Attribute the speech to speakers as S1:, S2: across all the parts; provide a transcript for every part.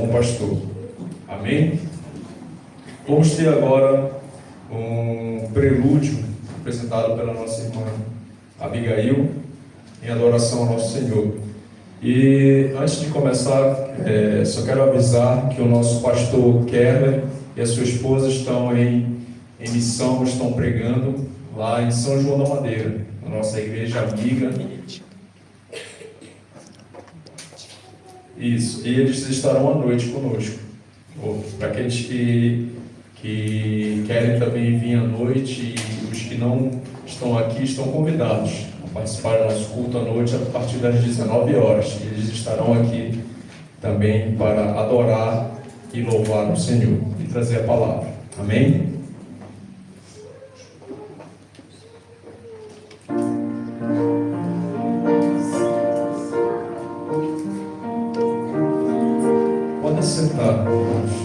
S1: bom pastor. Amém? Vamos ter agora um prelúdio apresentado pela nossa irmã Abigail em adoração ao nosso Senhor. E antes de começar, só quero avisar que o nosso pastor Kerler e a sua esposa estão em missão, estão pregando lá em São João da Madeira, na nossa igreja amiga. Isso, e eles estarão à noite conosco. Para aqueles que querem também vir à noite, e os que não estão aqui estão convidados a participar do nosso culto à noite a partir das 19 horas. E eles estarão aqui também para adorar e louvar o Senhor e trazer a palavra. Amém? Pode sentar, irmãos.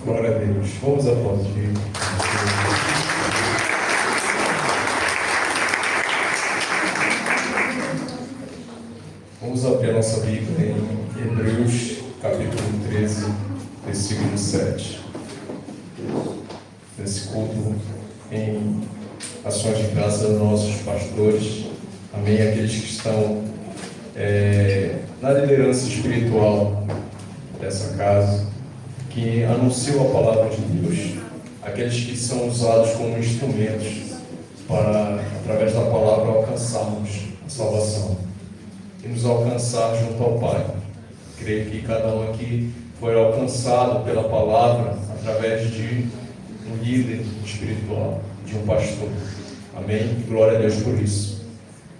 S1: Glória a Deus. Vamos aplaudir. Vamos abrir a nossa Bíblia em Hebreus, capítulo 13, versículo 7. Nesse culto, em ações de graça dos nossos pastores, amém, aqueles que estão na liderança espiritual dessa casa, que anunciam a palavra de Deus, aqueles que são usados como instrumentos para, através da palavra, alcançarmos a salvação e nos alcançar junto ao Pai. Creio que cada um aqui foi alcançado pela palavra através de um líder espiritual, de um pastor. Amém? Glória a Deus por isso.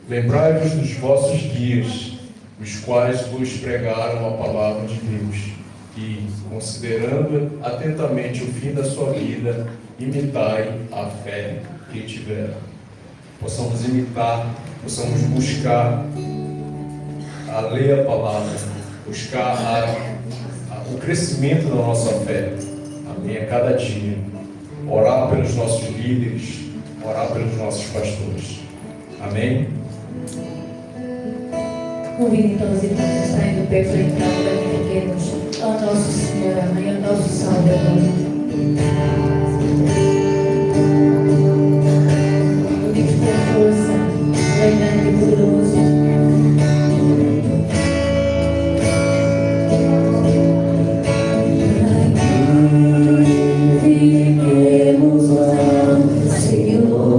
S1: Lembrai-vos dos vossos guias, os quais vos pregaram a palavra de Deus, e, considerando atentamente o fim da sua vida, imitai a fé que tiveram. Possamos imitar, possamos buscar a ler a palavra, buscar o crescimento da nossa fé, amém, a cada dia. Orar pelos nossos líderes, orar pelos nossos pastores. Amém?
S2: Convido então os irmãos a estarem do pé para entrar para que pequenos ao nosso Senhor, amém, ao nosso Salvador. O Deus com força, reinante e poderoso. Fiquemos lá, Senhor.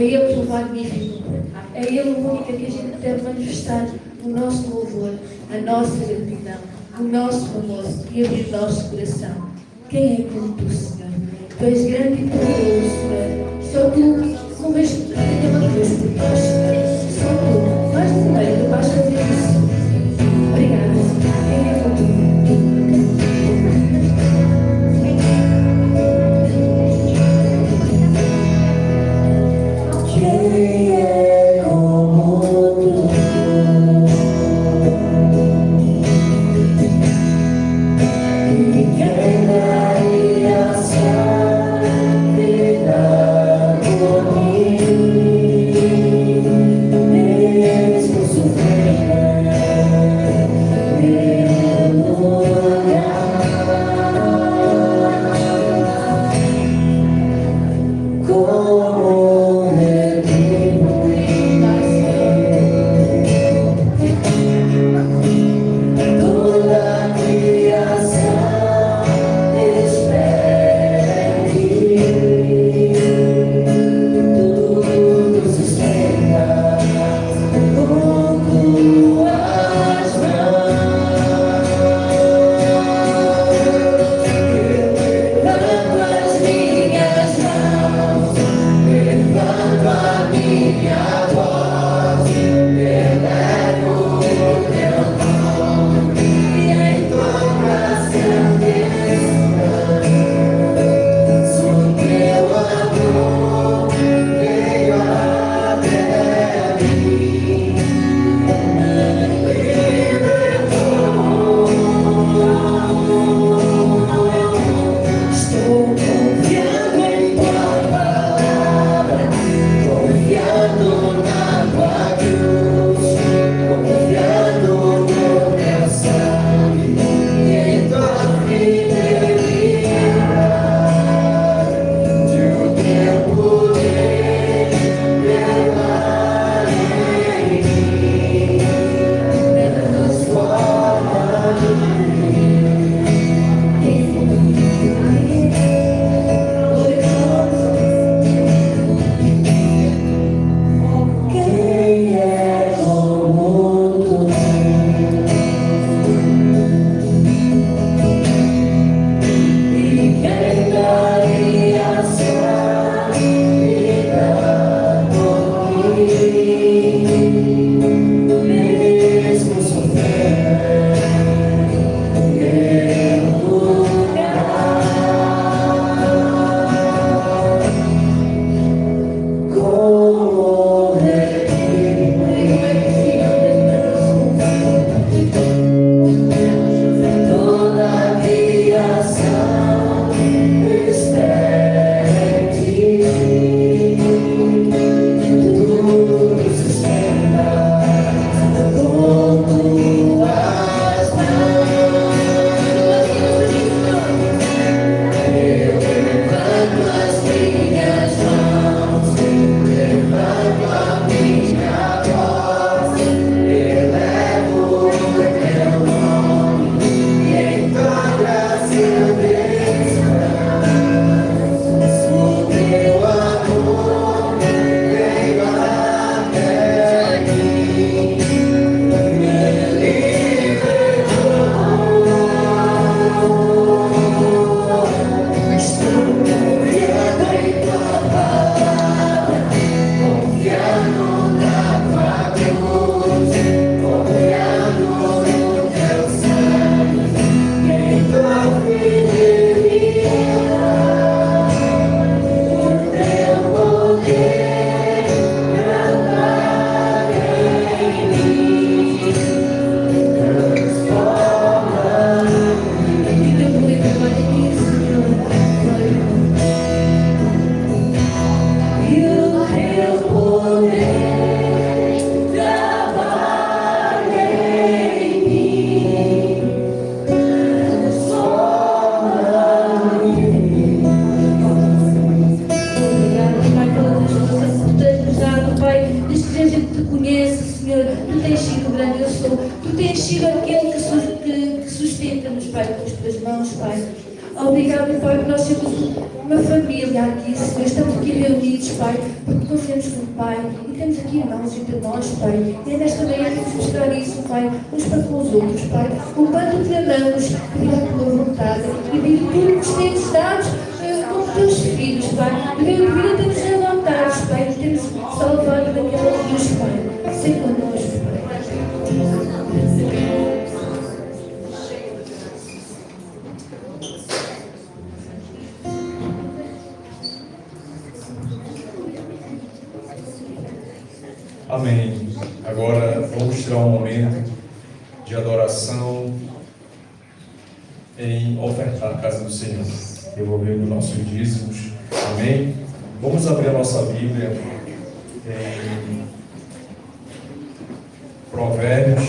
S2: Ele o magnífico. É Ele o único que a gente deve manifestar o nosso louvor, a nossa gratidão, o nosso amor e abrir o nosso coração. Quem é como tu, Senhor? Tu és grande e poderoso, Senhor. Só tu, não vejo que tu tenha uma coisa por nós, Senhor. Só tu. Faz primeiro, tu vais fazer isso. Obrigada, Senhor. Quem é como tu? Pai, com as tuas mãos, Pai. Obrigado, Pai, que nós temos uma família aqui, Senhor. Estamos aqui reunidos, Pai, porque conhecemos o Pai e temos aqui irmãos entre nós, Pai. E é nesta manhã que vamos mostrar isso, Pai, uns para com os outros, Pai. O quanto te amamos, pedir a tua vontade e pedir tudo que nos tens dado como teus filhos, Pai. E vir temos adotados, Pai, e temos salvado daquela cruz, Pai. Sei connosco, Pai.
S1: Amém. Agora vamos tirar um momento de adoração em ofertar a casa do Senhor, devolvendo nossos dízimos. Amém. Vamos abrir a nossa Bíblia em Provérbios,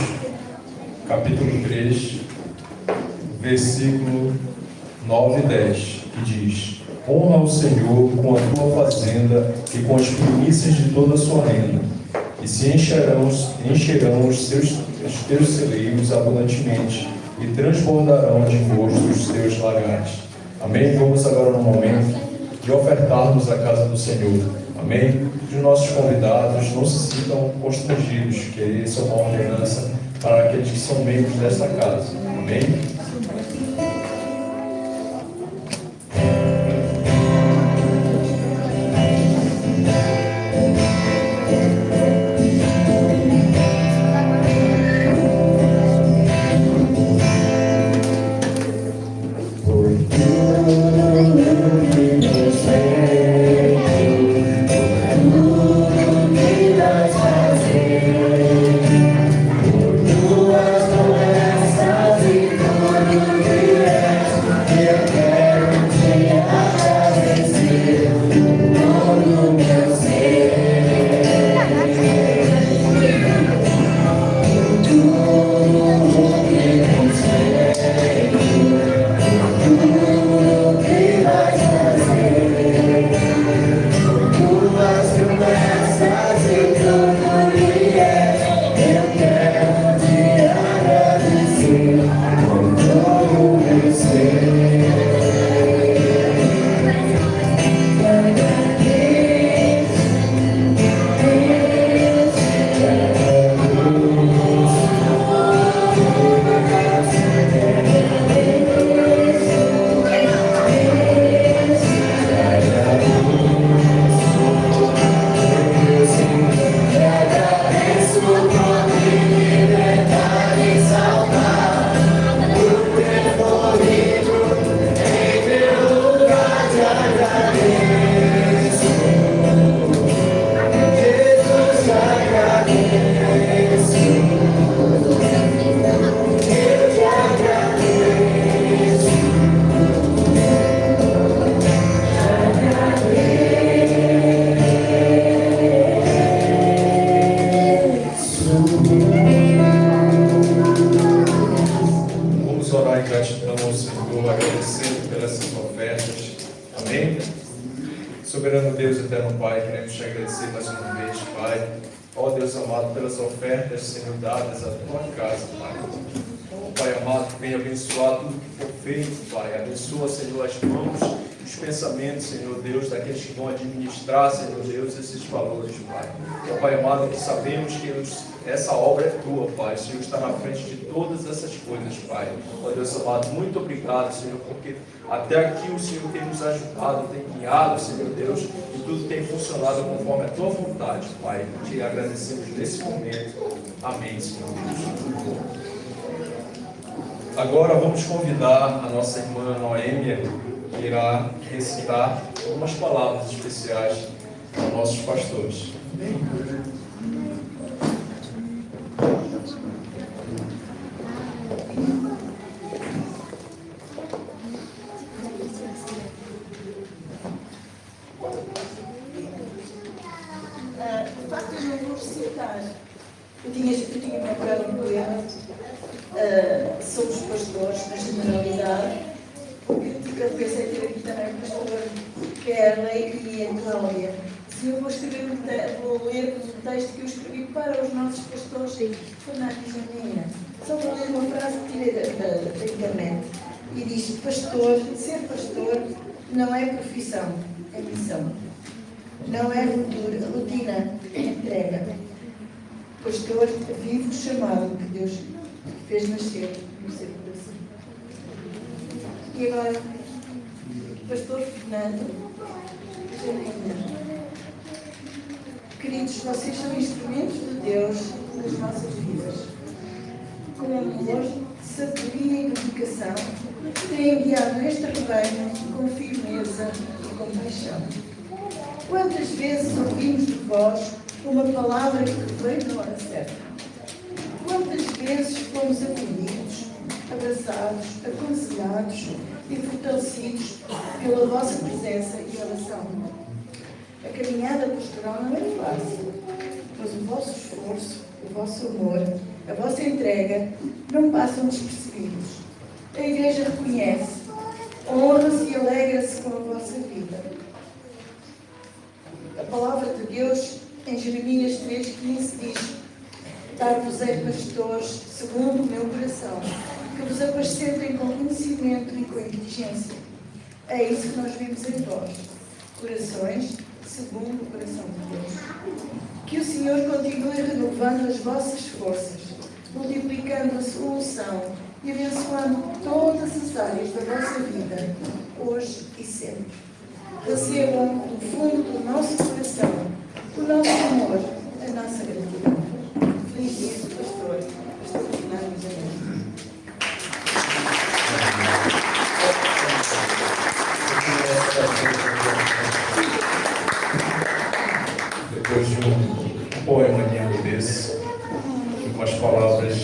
S1: capítulo 3, versículo 9 e 10, que diz: honra o Senhor com a tua fazenda e com as primícias de toda a sua renda, e se encherão os teus celeiros abundantemente, e transbordarão de gosto os teus lagares. Amém? Vamos agora no momento de ofertarmos a casa do Senhor. Amém? Os nossos convidados não se sintam constrangidos, que essa é uma ordenança para aqueles que são membros desta casa. Amém? Soberano Deus, eterno Pai, queremos te agradecer mais uma vez, Pai. Ó Deus amado, pelas ofertas, Senhor, dadas à tua casa, Pai. Ó Pai amado, que venha abençoar tudo que for feito, Pai. Abençoa, Senhor, as mãos, os pensamentos, Senhor Deus, daqueles que vão administrar, Senhor Deus, esses valores, Pai. Ó Pai amado, que sabemos que essa obra é tua, Pai. O Senhor está na frente de todas essas coisas, Pai. Ó Deus amado, muito obrigado, Senhor, porque até aqui o Senhor tem nos ajudado, tem guiado, Senhor Deus, e tudo tem funcionado conforme a tua vontade, Pai. Te agradecemos nesse momento. Amém, Senhor Deus. Agora vamos convidar a nossa irmã Noêmia, que irá recitar algumas palavras especiais aos nossos pastores. Amém.
S3: Eu tinha procurado um poema sobre os pastores, na generalidade, porque eu pensei ter aqui também o pastor Kerley e a Cláudia. Se eu vou ler um texto que eu escrevi para os nossos pastores foi na Janeiro. Só vou ler uma frase que tirei da internet. E diz: pastor, ser pastor não é profissão, é missão. Não é rotina, é entrega. Pastor, vive o chamado que Deus fez nascer no seu coração. E agora, Pastor Fernando, queridos, vocês são instrumentos de Deus nas nossas vidas. Com amor, sabedoria e dedicação, têm guiado este rebanho com firmeza e compaixão. Quantas vezes ouvimos de vós uma palavra que veio na hora certa? Quantas vezes fomos acolhidos, abraçados, aconselhados e fortalecidos pela vossa presença e oração? A caminhada pastoral não é fácil, mas o vosso esforço, o vosso amor, a vossa entrega não passam despercebidos. A Igreja reconhece, honra-se e alegra-se com a vossa vida. A palavra de Deus, em Jeremias 3,15, diz: dar-vos-ei pastores segundo o meu coração, que vos apacentem com conhecimento e com inteligência. É isso que nós vimos em vós, corações segundo o coração de Deus. Que o Senhor continue renovando as vossas forças, multiplicando a sua unção e abençoando todas as áreas da vossa vida, hoje e sempre. Recebam do fundo do nosso coração o nosso amor, a nossa gratidão. Feliz dia, pastor. Pastor Fernando Janeiro.
S1: Depois de um poema lindo desse, com as palavras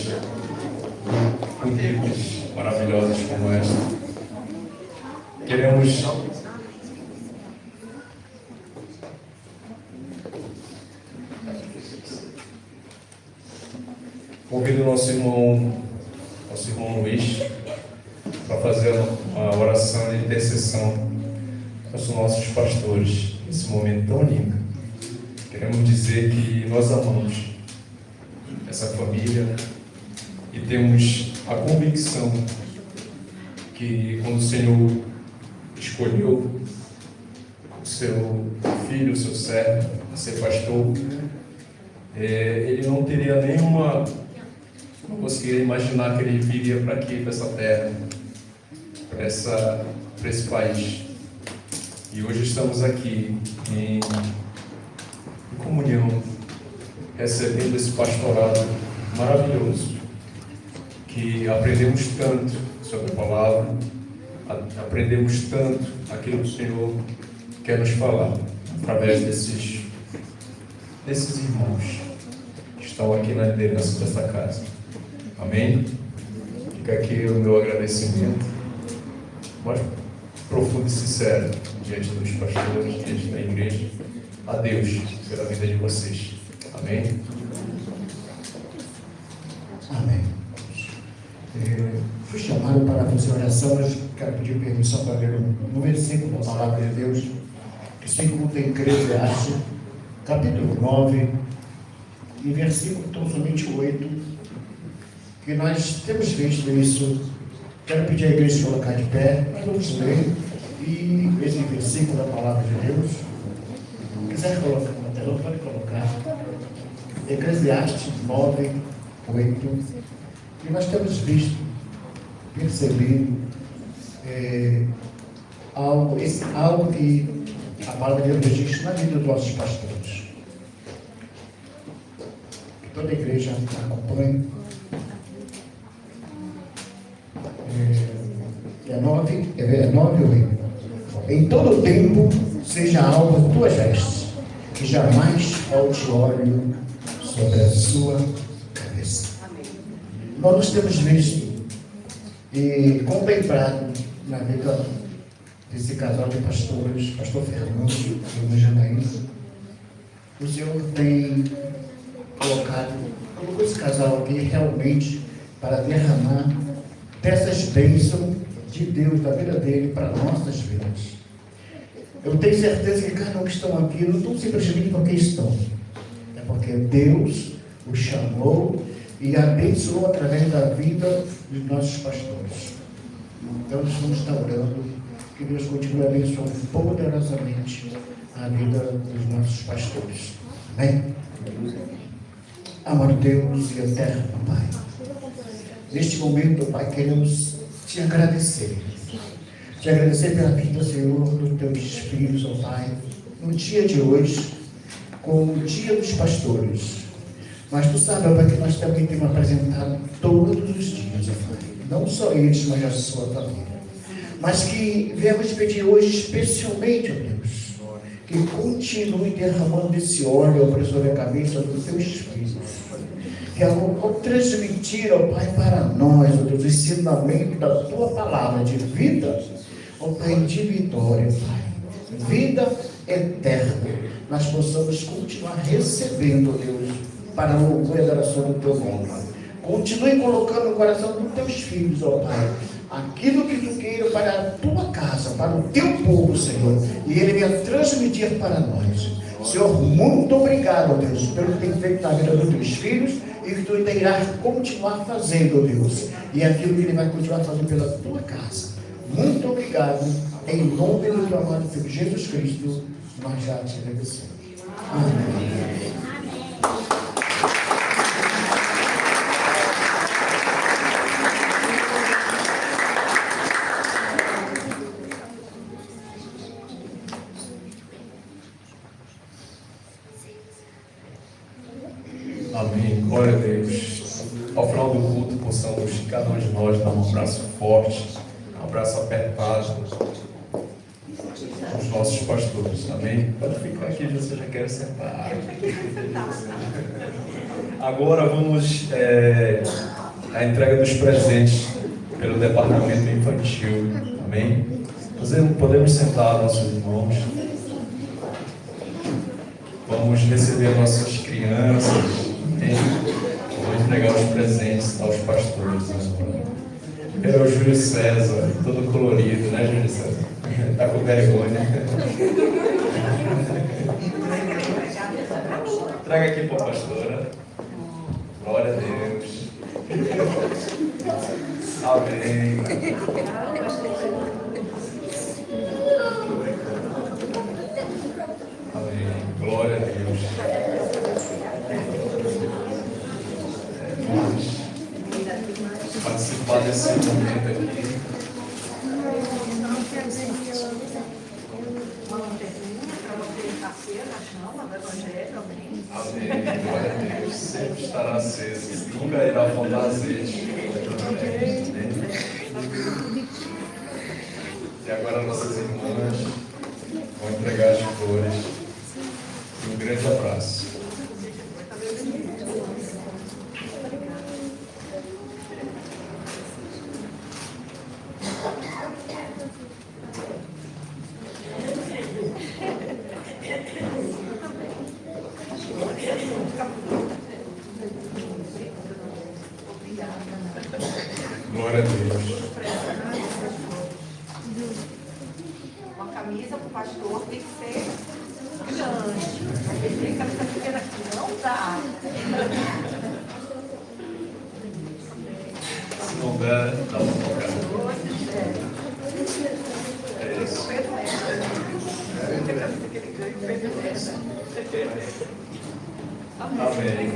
S1: bonitas, maravilhosas como esta, queremos convido o nosso irmão Luiz para fazer uma oração de intercessão com os nossos pastores nesse momento tão lindo. Queremos dizer que nós amamos essa família e temos a convicção que quando o Senhor escolheu o seu filho, o seu servo, a ser pastor, ele não teria nenhuma... Não conseguiria imaginar que ele viria para aqui, para essa terra, para esse país. E hoje estamos aqui em comunhão, recebendo esse pastorado maravilhoso, que aprendemos tanto sobre a palavra, aprendemos tanto aquilo que o Senhor quer nos falar, através desses irmãos que estão aqui na liderança desta casa. Amém? Fica aqui o meu agradecimento mais profundo e sincero diante dos pastores, diante da igreja, a Deus pela vida de vocês. Amém?
S4: Amém. Fui chamado para fazer oração, mas quero pedir permissão para ler um versículo da palavra de Deus que se encontra em Eclesiastes, capítulo 9, e versículo tão somente 8, que nós temos visto isso. Quero pedir à igreja de colocar de pé, nós vamos ler e esse versículo da palavra de Deus. Se quiser colocar na tela, pode colocar. Eclesiastes 9, 8. E nós temos visto, percebido algo que a palavra de Deus diz na vida dos nossos pastores. Que toda a igreja acompanhe. É 9 ou 8. Em todo o tempo seja alvo tuas vestes, que jamais falte óleo sobre a sua cabeça. Nós nos temos visto e contemplado na vida desse casal de pastores, pastor Fernando e irmã Janaína. O Senhor tem colocou esse casal aqui realmente para derramar dessas bênçãos de Deus, da vida dele, para nossas vidas. Eu tenho certeza que cada um que estão aqui não estão simplesmente porque estão, é porque Deus os chamou e abençoou através da vida dos nossos pastores. Então nós vamos estar orando Que Deus continue abençoando poderosamente a vida dos nossos pastores. Amém? Amado Deus e eterno Pai, neste momento, Pai, queremos te agradecer. Te agradecer pela vida, Senhor, dos teus filhos, ó Pai, no dia de hoje, com o dia dos pastores. Mas tu sabes, ó Pai, que nós também temos apresentado todos os dias, ó Pai. Não só eles, mas a sua família. Mas que viemos pedir hoje, especialmente, ó Deus, que continue derramando esse óleo sobre a cabeça dos teus filhos. Que ao transmitir, ó Pai, para nós, ó Deus, o ensinamento da tua palavra de vida, ó Pai, de vitória, Pai, vida eterna, nós possamos continuar recebendo, ó Deus, para a louvor e adoração do teu nome. Continue colocando no coração dos teus filhos, ó Pai, aquilo que tu queira para a tua casa, para o teu povo, Senhor, e ele venha transmitir para nós. Senhor, muito obrigado, ó Deus, pelo que tem feito na vida dos teus filhos e que tu irás continuar fazendo, ó Deus, e aquilo que ele vai continuar fazendo pela tua casa. Muito obrigado, em nome do teu amado Filho Jesus Cristo, nós já te agradecemos. Amém.
S1: Amém. Glória a Deus. Ao final do culto, possamos, cada um de nós, dar um abraço forte, um abraço apertado aos nossos pastores. Amém? Pode ficar aqui, você já quer sentar. Agora vamos à entrega dos presentes pelo departamento infantil. Amém? Podemos sentar nossos irmãos. Vamos receber nossas crianças. Amém? Vamos entregar os presentes aos pastores agora. É o Júlio César, todo colorido, né, Júlio César? Está com vergonha. Traga aqui para a pastora. Glória a Deus. Amém. Amém. Glória a Deus. Vamos participar desse momento aqui. Amém. Glória a Deus. Sempre estará aceso. Nunca irá faltar azeite. E agora nossas irmãs vão entregar as flores. E um grande abraço. Glória a Deus.
S5: Uma camisa para o pastor tem que ser grande. Tem camisa pequena aqui, não dá.
S1: Se não der, dá uma tocada. É isso. Amém.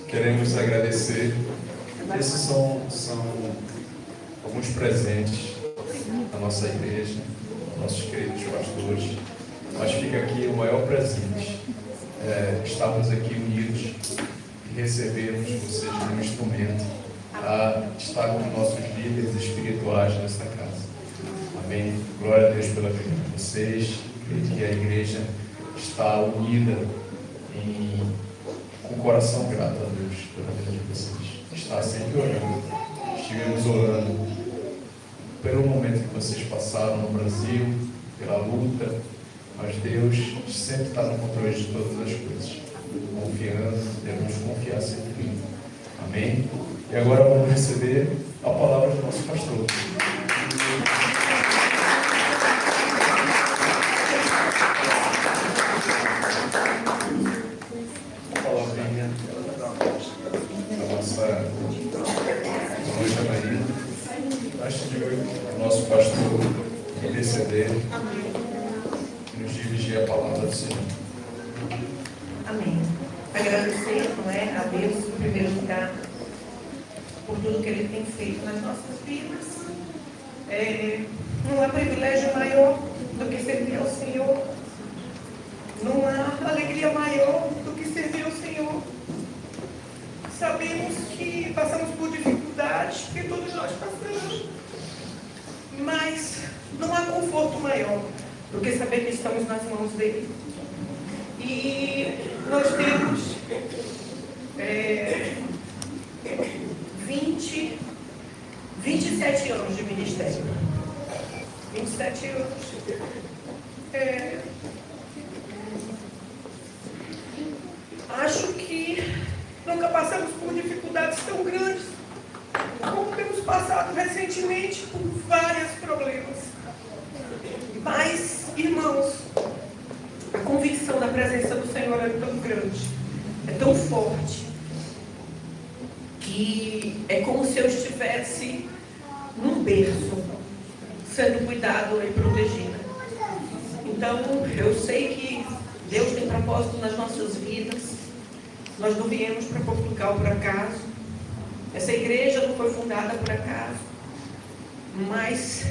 S1: Queremos agradecer. Esses são alguns presentes da nossa igreja, nossos queridos pastores. Mas fica aqui o maior presente, estarmos aqui unidos e recebermos vocês como instrumento a estar com nossos líderes espirituais nesta casa. Amém. Glória a Deus pela vida de vocês. Creio que a igreja está unida com o coração grato a Deus pela vida de vocês. Está sempre orando. Estivemos orando pelo momento que vocês passaram no Brasil, pela luta, mas Deus sempre está no controle de todas as coisas. Confiando, devemos confiar sempre nele. Amém? E agora vamos receber a palavra do nosso pastor. A palavrinha da nossa Maria. Acho que o nosso pastor.
S5: Amém. Agradecer, não é, a Deus, em primeiro lugar, por tudo que Ele tem feito nas nossas vidas. Não há privilégio maior do que servir ao Senhor. Não há alegria maior do que servir ao Senhor. Sabemos que passamos por dificuldades, que todos nós passamos. Mas não há conforto maior do que saber que estamos nas mãos dele. E nós temos 27 anos de ministério. 27 anos. Acho que nunca passamos por dificuldades tão grandes como temos passado recentemente por vários problemas. Mas, irmãos, a convicção da presença do Senhor é tão grande, é tão forte, que é como se eu estivesse num berço, sendo cuidado e protegida. Então, eu sei que Deus tem propósito nas nossas vidas. Nós não viemos para Portugal por acaso. Essa igreja não foi fundada por acaso. Mas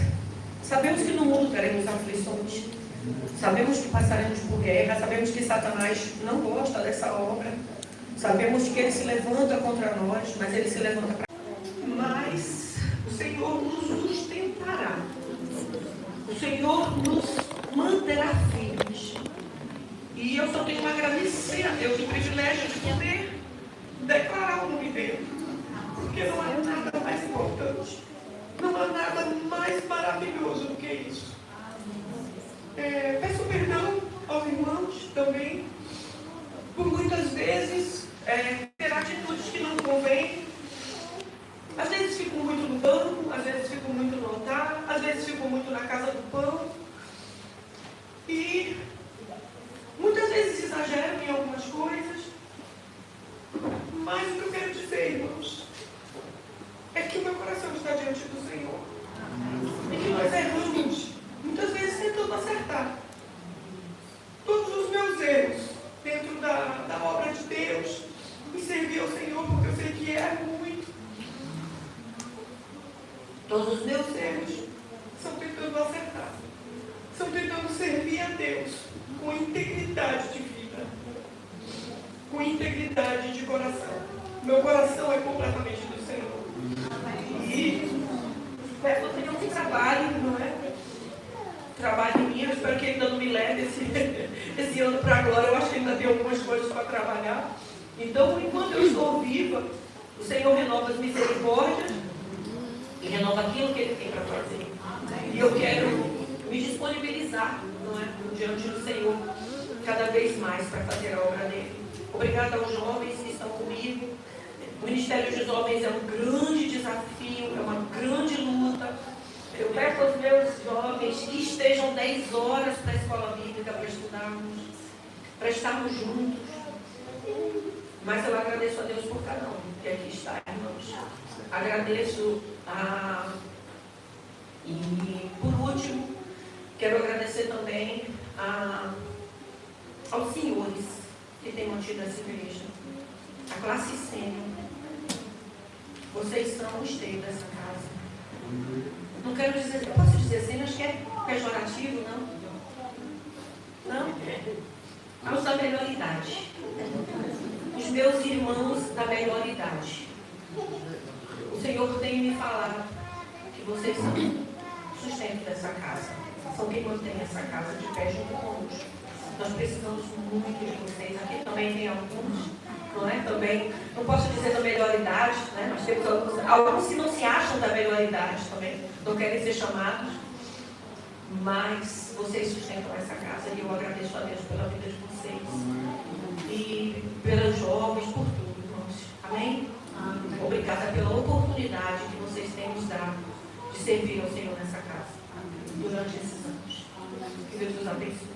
S5: sabemos que no mundo teremos aflições. Sabemos que passaremos por guerra. Sabemos que Satanás não gosta dessa obra. Sabemos que ele se levanta contra nós, mas ele se levanta para nós. Mas o Senhor nos sustentará. O Senhor nos manterá firmes. E eu só tenho a agradecer a Deus o privilégio de poder declarar o nome dele. Porque não há nada mais importante. Não há nada mais maravilhoso do que isso. Peço perdão aos irmãos também, por muitas vezes ter atitudes que não convêm. Às vezes fico muito no banco, às vezes fico muito no altar, às vezes fico muito na casa do pão. E muitas vezes exagero em algumas coisas. Mas o que eu quero dizer, irmãos, é que o meu coração está diante do Senhor. E que nós erramos, muitas vezes tentando acertar. Todos os meus erros dentro da obra de Deus, e servir ao Senhor, porque eu sei que erro muito. Todos os meus erros são tentando acertar. São tentando servir a Deus com integridade de vida. Com integridade de coração. Meu coração é completamente do Senhor. E eu tenho um trabalho, não é? Trabalho em mim, eu espero que ele ainda não me leve esse ano para a glória. Eu acho que ainda tem algumas coisas para trabalhar. Então, enquanto eu estou viva, o Senhor renova as misericórdias e renova aquilo que Ele tem para fazer. E eu quero me disponibilizar, não é? Diante do Senhor, cada vez mais para fazer a obra dele. Obrigada aos jovens que estão comigo. O Ministério dos Jovens é um grande desafio, é uma grande luta. Eu peço aos meus jovens que estejam 10 horas para a escola bíblica para estudarmos, para estarmos juntos. Mas eu agradeço a Deus por cada um que aqui está, irmãos. Agradeço E, por último, quero agradecer também aos senhores que têm mantido essa igreja. A classe sênior. Vocês são o esteio dessa casa. Não quero dizer, eu posso dizer assim, acho que é pejorativo, não? Não? Aos da melhor idade. Os meus irmãos da melhor idade. O Senhor tem me falado que vocês são o sustento dessa casa. São quem mantém essa casa de pé junto conosco. Nós precisamos muito de vocês. Aqui também tem alguns, não é? Também, não posso dizer da melhor idade, né? Nós temos alguns que não se acham da melhor idade também, não querem ser chamados, mas vocês sustentam essa casa e eu agradeço a Deus pela vida de vocês e pelos jovens, por tudo, irmãos. Amém? Obrigada pela oportunidade que vocês têm nos dado de servir ao Senhor nessa casa durante esses anos. Que Deus os abençoe.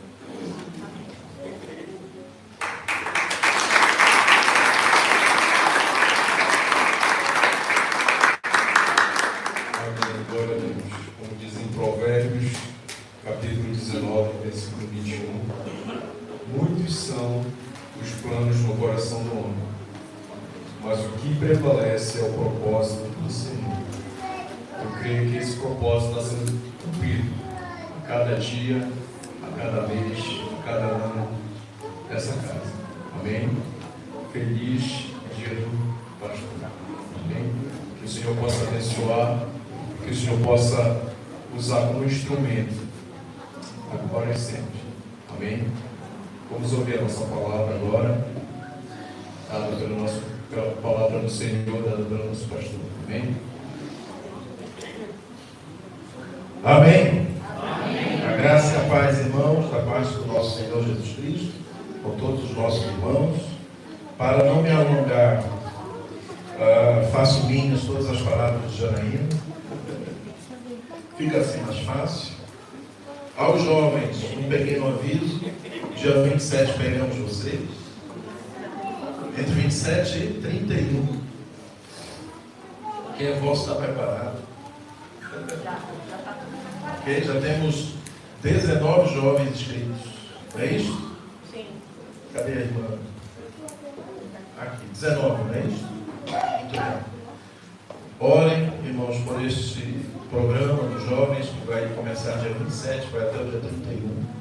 S1: Glória a Deus. Como diz em Provérbios, capítulo 19, versículo 21, muitos são os planos no coração do homem, mas o que prevalece é o propósito do Senhor. Eu creio que esse propósito está sendo cumprido a cada dia, a cada mês, a cada ano dessa casa. Amém? Feliz dia do pastor. Amém? Que o Senhor possa abençoar, que o Senhor possa usar como instrumento, agora e sempre. Amém? Vamos ouvir a nossa palavra agora, dada pela palavra do Senhor, dada pelo nosso pastor. Amém?
S6: Amém. Amém. A graça e a paz, irmãos, da parte do nosso Senhor Jesus Cristo, com todos os nossos irmãos. Para não me alongar, faço minhas todas as palavras de Janaína. Fica assim mais fácil. Aos jovens, um pequeno aviso. Dia 27 pegamos vocês. Entre 27 e 31. Quem é vosso está preparado? Ok, já temos 19 jovens inscritos. Não é isso?
S5: Sim.
S6: Cadê a irmã? Aqui, 19, não é isso? Muito bem. Orem, irmãos, por este programa dos jovens, que vai começar dia 27, vai até o dia 31.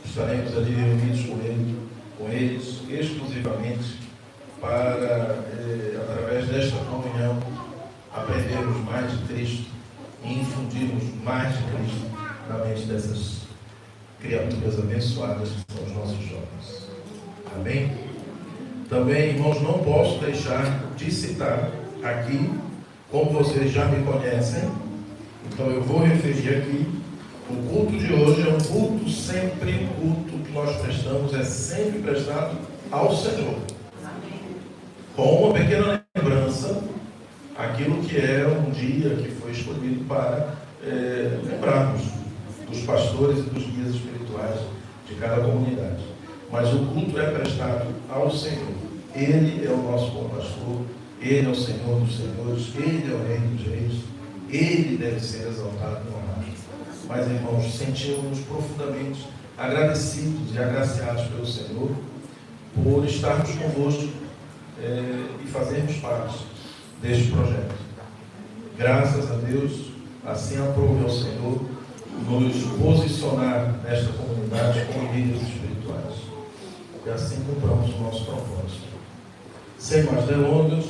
S6: Estaremos ali reunidos com eles exclusivamente para, através desta comunhão, aprendermos mais de Cristo e infundirmos mais de Cristo na mente dessas criaturas abençoadas que são os nossos jovens. Amém? Também, irmãos, não posso deixar de citar aqui, como vocês já me conhecem, então eu vou referir aqui, o culto de hoje é um culto sempre, um culto que nós prestamos, é sempre prestado ao Senhor. Com uma pequena lembrança, aquilo que é um dia que foi escolhido para lembrarmos dos pastores e dos guias espirituais de cada comunidade. Mas o culto é prestado ao Senhor. Ele é o nosso bom pastor, Ele é o Senhor dos senhores, Ele é o Rei dos reis, Ele deve ser exaltado e honrado. Mas, irmãos, sentimos-nos profundamente agradecidos e agraciados pelo Senhor por estarmos convosco e fazermos parte deste projeto. Graças a Deus, assim aprove ao Senhor nos posicionar nesta comunidade como líderes espirituais. E assim cumpramos o nosso propósito. Sem mais delongas,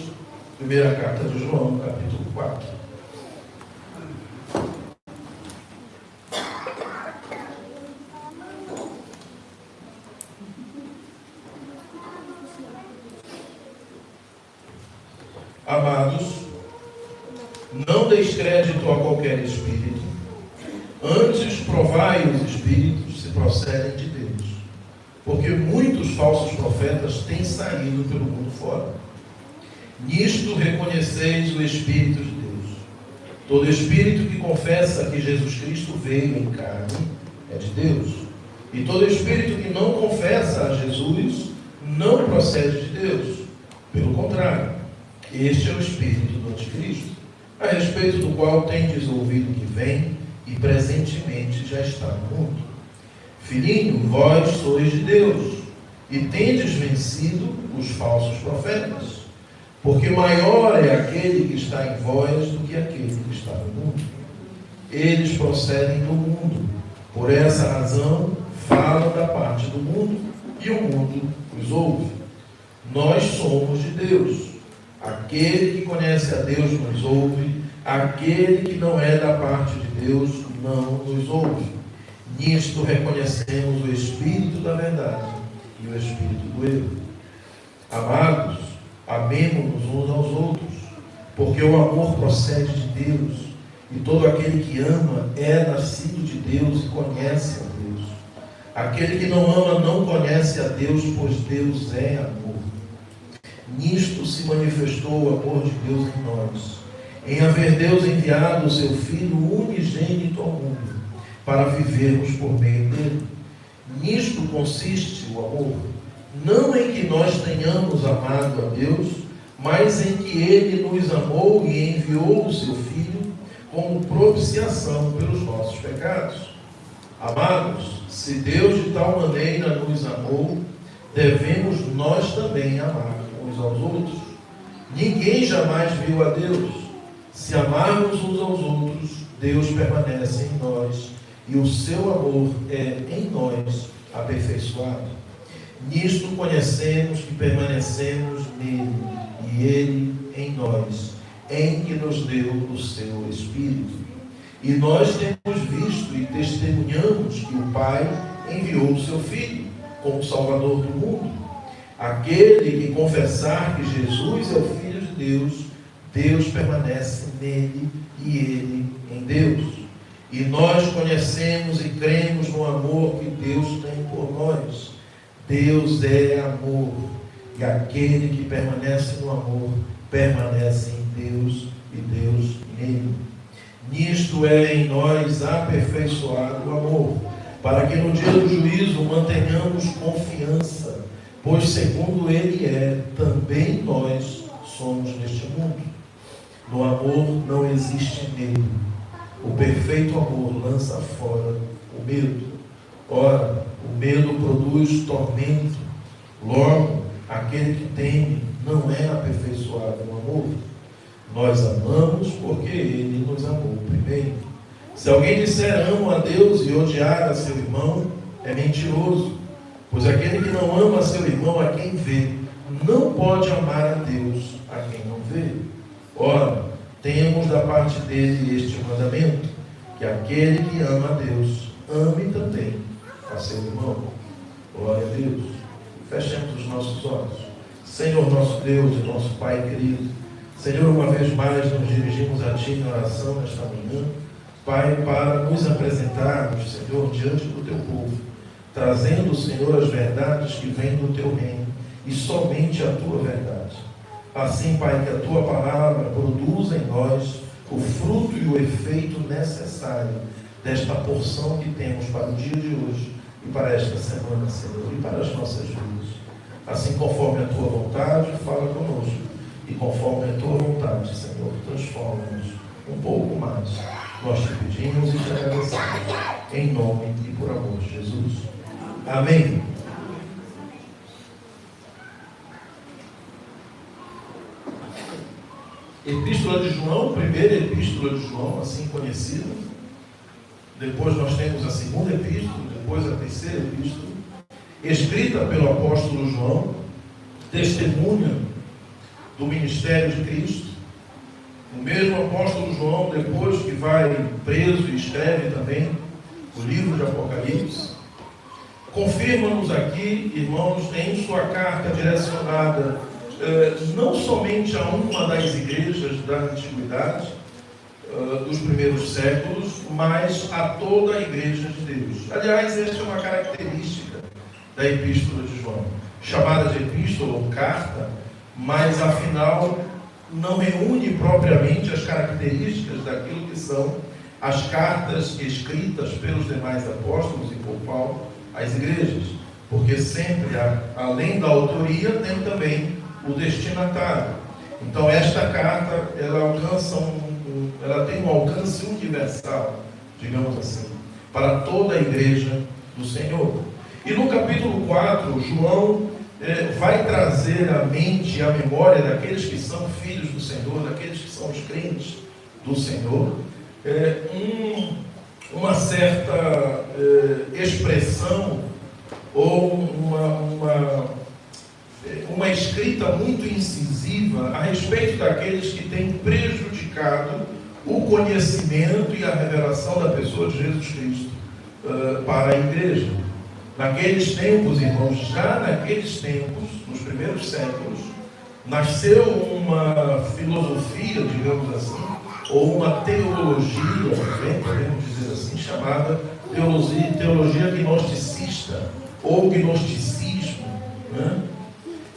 S6: primeira carta de João, capítulo 4. Amados, não deis crédito a qualquer espírito, antes provai os espíritos se procedem de Deus, porque muitos falsos profetas têm saído pelo mundo fora. Nisto reconheceis o Espírito de Deus. Todo espírito que confessa que Jesus Cristo veio em carne é de Deus, e todo espírito que não confessa a Jesus não procede de Deus. Pelo contrário, este é o espírito do anticristo, a respeito do qual tendes ouvido que vem e presentemente já está no mundo. Filhinho, vós sois de Deus e tendes vencido os falsos profetas, porque maior é aquele que está em vós do que aquele que está no mundo. Eles procedem do mundo, por essa razão falam da parte do mundo e o mundo os ouve. Nós somos de Deus. Aquele que conhece a Deus nos ouve, aquele que não é da parte de Deus não nos ouve. Nisto reconhecemos o Espírito da verdade e o Espírito do erro. Amados, amemo-nos uns aos outros, porque o amor procede de Deus, e todo aquele que ama é nascido de Deus e conhece a Deus. Aquele que não ama não conhece a Deus, pois Deus é amor. Nisto se manifestou o amor de Deus em nós, em haver Deus enviado o seu Filho unigênito ao mundo, para vivermos por meio dele. Nisto consiste o amor, não em que nós tenhamos amado a Deus, mas em que Ele nos amou e enviou o seu Filho como propiciação pelos nossos pecados. Amados, se Deus de tal maneira nos amou, devemos nós também amar uns aos outros. Ninguém jamais viu a Deus. Se amarmos uns aos outros, Deus permanece em nós e o seu amor é em nós aperfeiçoado. Nisto conhecemos que permanecemos nele e ele em nós, em que nos deu o seu Espírito. E nós temos visto e testemunhamos que o Pai enviou o seu Filho como Salvador do mundo. Aquele que confessar que Jesus é o Filho de Deus, Deus permanece nele e ele em Deus. E nós conhecemos e cremos no amor que Deus tem por nós. Deus é amor, e aquele que permanece no amor, permanece em Deus e Deus nele. Nisto é em nós aperfeiçoado o amor, para que no dia do juízo mantenhamos confiança, pois segundo ele é, também nós somos neste mundo. No amor não existe medo. O perfeito amor lança fora o medo. Ora, o medo produz tormento. Logo, aquele que teme não é aperfeiçoado no amor. Nós amamos porque ele nos amou primeiro. Se alguém disser amo a Deus e odiar a seu irmão, é mentiroso. Pois aquele que não ama a seu irmão, a quem vê, não pode amar a Deus, a quem não vê. Ora, temos da parte dele este mandamento, que aquele que ama a Deus, ame também a seu irmão. Glória a Deus. Fechemos os nossos olhos. Senhor nosso Deus e nosso Pai querido, Senhor, uma vez mais nos dirigimos a Ti em oração nesta manhã, Pai, para nos apresentarmos, Senhor, diante do Teu povo, trazendo, Senhor, as verdades que vêm do Teu reino e somente a Tua verdade. Assim, Pai, que a Tua palavra produza em nós o fruto e o efeito necessário desta porção que temos para o dia de hoje e para esta semana, Senhor, e para as nossas vidas. Assim, conforme a Tua vontade, fala conosco. E conforme a Tua vontade, Senhor, transforma-nos um pouco mais. Nós te pedimos e te agradecemos. Em nome e por amor de Jesus. Amém. Epístola de João, primeira epístola de João, assim conhecida. Depois nós temos a segunda epístola, depois a terceira epístola, escrita pelo apóstolo João, testemunha do ministério de Cristo. O mesmo apóstolo João, depois que vai preso e escreve também o livro de Apocalipse, confirma-nos aqui, irmãos, em sua carta direcionada não somente a uma das igrejas da antiguidade, dos primeiros séculos, mas a toda a igreja de Deus. Aliás, esta é uma característica da epístola de João, chamada de epístola ou carta, mas afinal não reúne propriamente as características daquilo que são as cartas escritas pelos demais apóstolos e por Paulo às igrejas, porque sempre, além da autoria, tem também o destinatário. Então esta carta, ela tem um alcance universal, digamos assim, para toda a igreja do Senhor. E no capítulo 4, João vai trazer à mente e à memória daqueles que são filhos do Senhor, daqueles que são os crentes do Senhor, uma certa expressão ou uma escrita muito incisiva a respeito daqueles que têm prejudicado o conhecimento e a revelação da pessoa de Jesus Cristo para a igreja. Naqueles tempos, irmãos, já naqueles tempos, nos primeiros séculos, nasceu uma filosofia, digamos assim, ou uma teologia, bem podemos dizer assim, chamada teologia gnosticista, ou gnosticismo, né?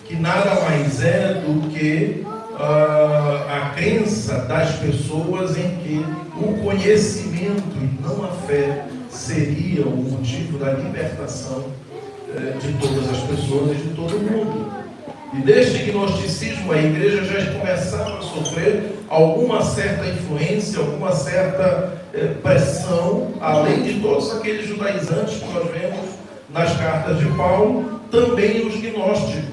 S6: Que nada mais é do que a crença das pessoas em que o conhecimento e não a fé seria o motivo da libertação de todas as pessoas e de todo o mundo. E deste gnosticismo a igreja já começava a sofrer alguma certa influência, alguma certa pressão, além de todos aqueles judaizantes que nós vemos nas cartas de Paulo também os gnósticos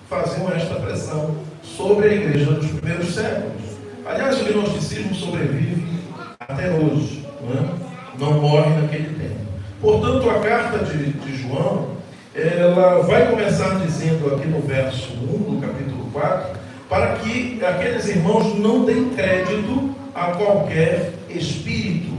S6: faziam esta pressão sobre a igreja dos primeiros séculos. Aliás, o gnosticismo sobrevive até hoje, não morre naquele tempo. Portanto, a carta de João, ela vai começar dizendo aqui no verso 1 do capítulo 4, para que aqueles irmãos não deem crédito a qualquer espírito.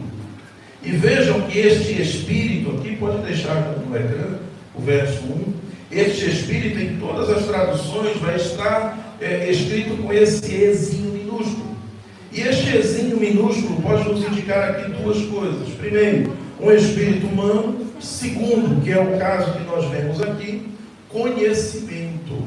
S6: E vejam que este espírito, aqui pode deixar no ecrã, o verso 1, este espírito em todas as traduções vai estar escrito com esse ezinho minúsculo. E este ezinho minúsculo pode nos indicar aqui duas coisas. Primeiro, um espírito humano. Segundo, que é o caso que nós vemos aqui, conhecimento.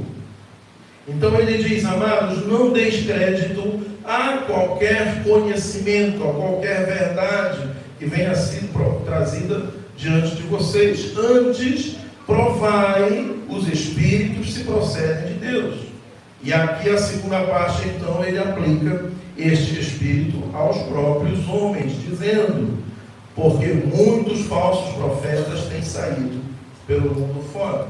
S6: Então ele diz, amados, não deis crédito a qualquer conhecimento, a qualquer verdade que venha sido trazida diante de vocês. Antes, provai os espíritos se procedem de Deus. E aqui a segunda parte, então, ele aplica este espírito aos próprios homens, dizendo, porque muitos falsos profetas têm saído pelo mundo fora.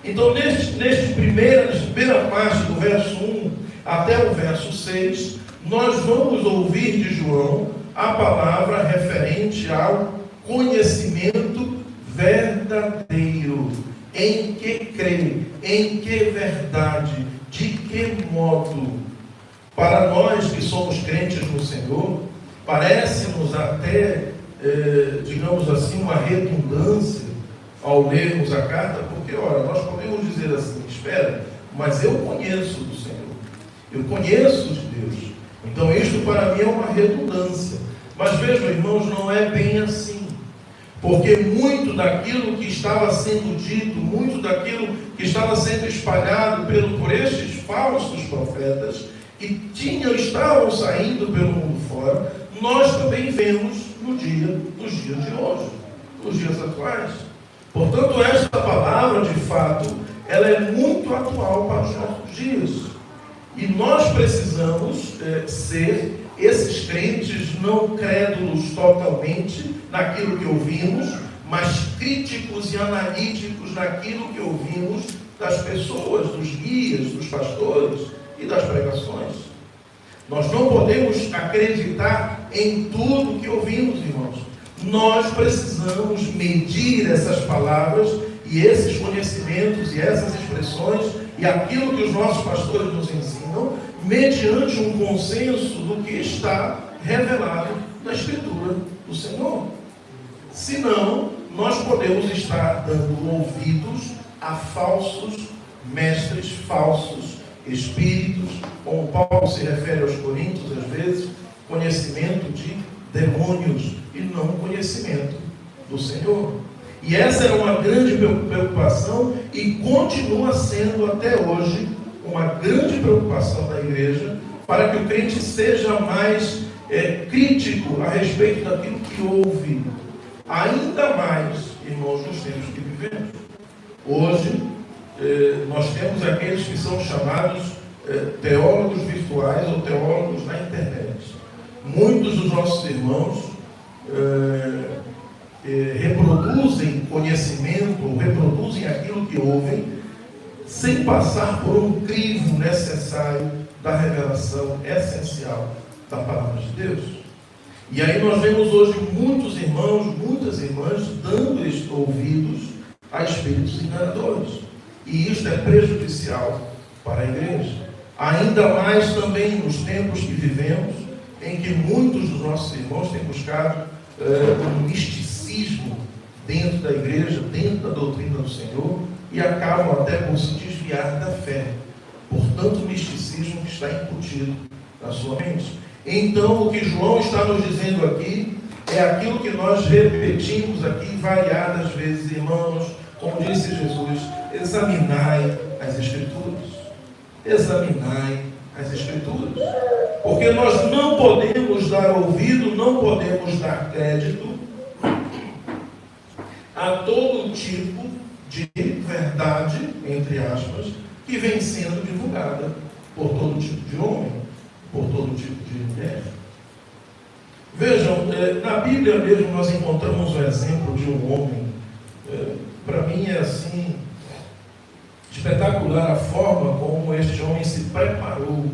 S6: Então, nesta primeira parte do verso 1 até o verso 6, nós vamos ouvir de João a palavra referente ao conhecimento verdadeiro. Em que crê, em que verdade, de que modo. Para nós que somos crentes no Senhor, parece-nos até, digamos assim, uma redundância ao lermos a carta, porque, ora, nós podemos dizer assim, espera, mas eu conheço do Senhor, eu conheço de Deus, então isto para mim é uma redundância. Mas vejam, irmãos, não é bem assim, porque muito daquilo que estava sendo dito, muito daquilo que estava sendo espalhado por estes falsos profetas, que estavam saindo pelo mundo fora, nós também vemos nos dias de hoje, nos dias atuais. Portanto, esta palavra, de fato, ela é muito atual para os nossos dias. E nós precisamos ser esses crentes não crédulos totalmente naquilo que ouvimos, mas críticos e analíticos naquilo que ouvimos das pessoas, dos guias, dos pastores e das pregações. Nós não podemos acreditar em tudo que ouvimos, irmãos. Nós precisamos medir essas palavras e esses conhecimentos e essas expressões e aquilo que os nossos pastores nos ensinam, mediante um consenso do que está revelado na Escritura do Senhor. Senão, nós podemos estar dando ouvidos a falsos mestres, falsos espíritos, como Paulo se refere aos Coríntios, às vezes, conhecimento de demônios e não conhecimento do Senhor. E essa era uma grande preocupação e continua sendo até hoje uma grande preocupação da igreja, para que o crente seja mais crítico a respeito daquilo que ouve. Ainda mais, irmãos, nos tempos que vivemos. Hoje, nós temos aqueles que são chamados teólogos virtuais ou teólogos na internet. Muitos dos nossos irmãos reproduzem conhecimento, ou reproduzem aquilo que ouvem, sem passar por um crivo necessário da revelação essencial da palavra de Deus. E aí nós vemos hoje muitos irmãos, muitas irmãs, dando ouvidos a espíritos enganadores. E isso é prejudicial para a igreja. Ainda mais também nos tempos que vivemos, em que muitos dos nossos irmãos têm buscado um misticismo dentro da igreja, dentro da doutrina do Senhor, e acabam até por se desviar da fé, por tanto misticismo que está incutido na sua mente. Então, o que João está nos dizendo aqui é aquilo que nós repetimos aqui variadas vezes, irmãos, como disse Jesus, examinai as Escrituras. Examinai as Escrituras. Porque nós não podemos dar ouvido, não podemos dar crédito a todo tipo de verdade, entre aspas, que vem sendo divulgada por todo tipo de homem, por todo tipo de mulher. Vejam, na Bíblia mesmo nós encontramos o exemplo de um homem, para mim é assim, Espetacular a forma como este homem se preparou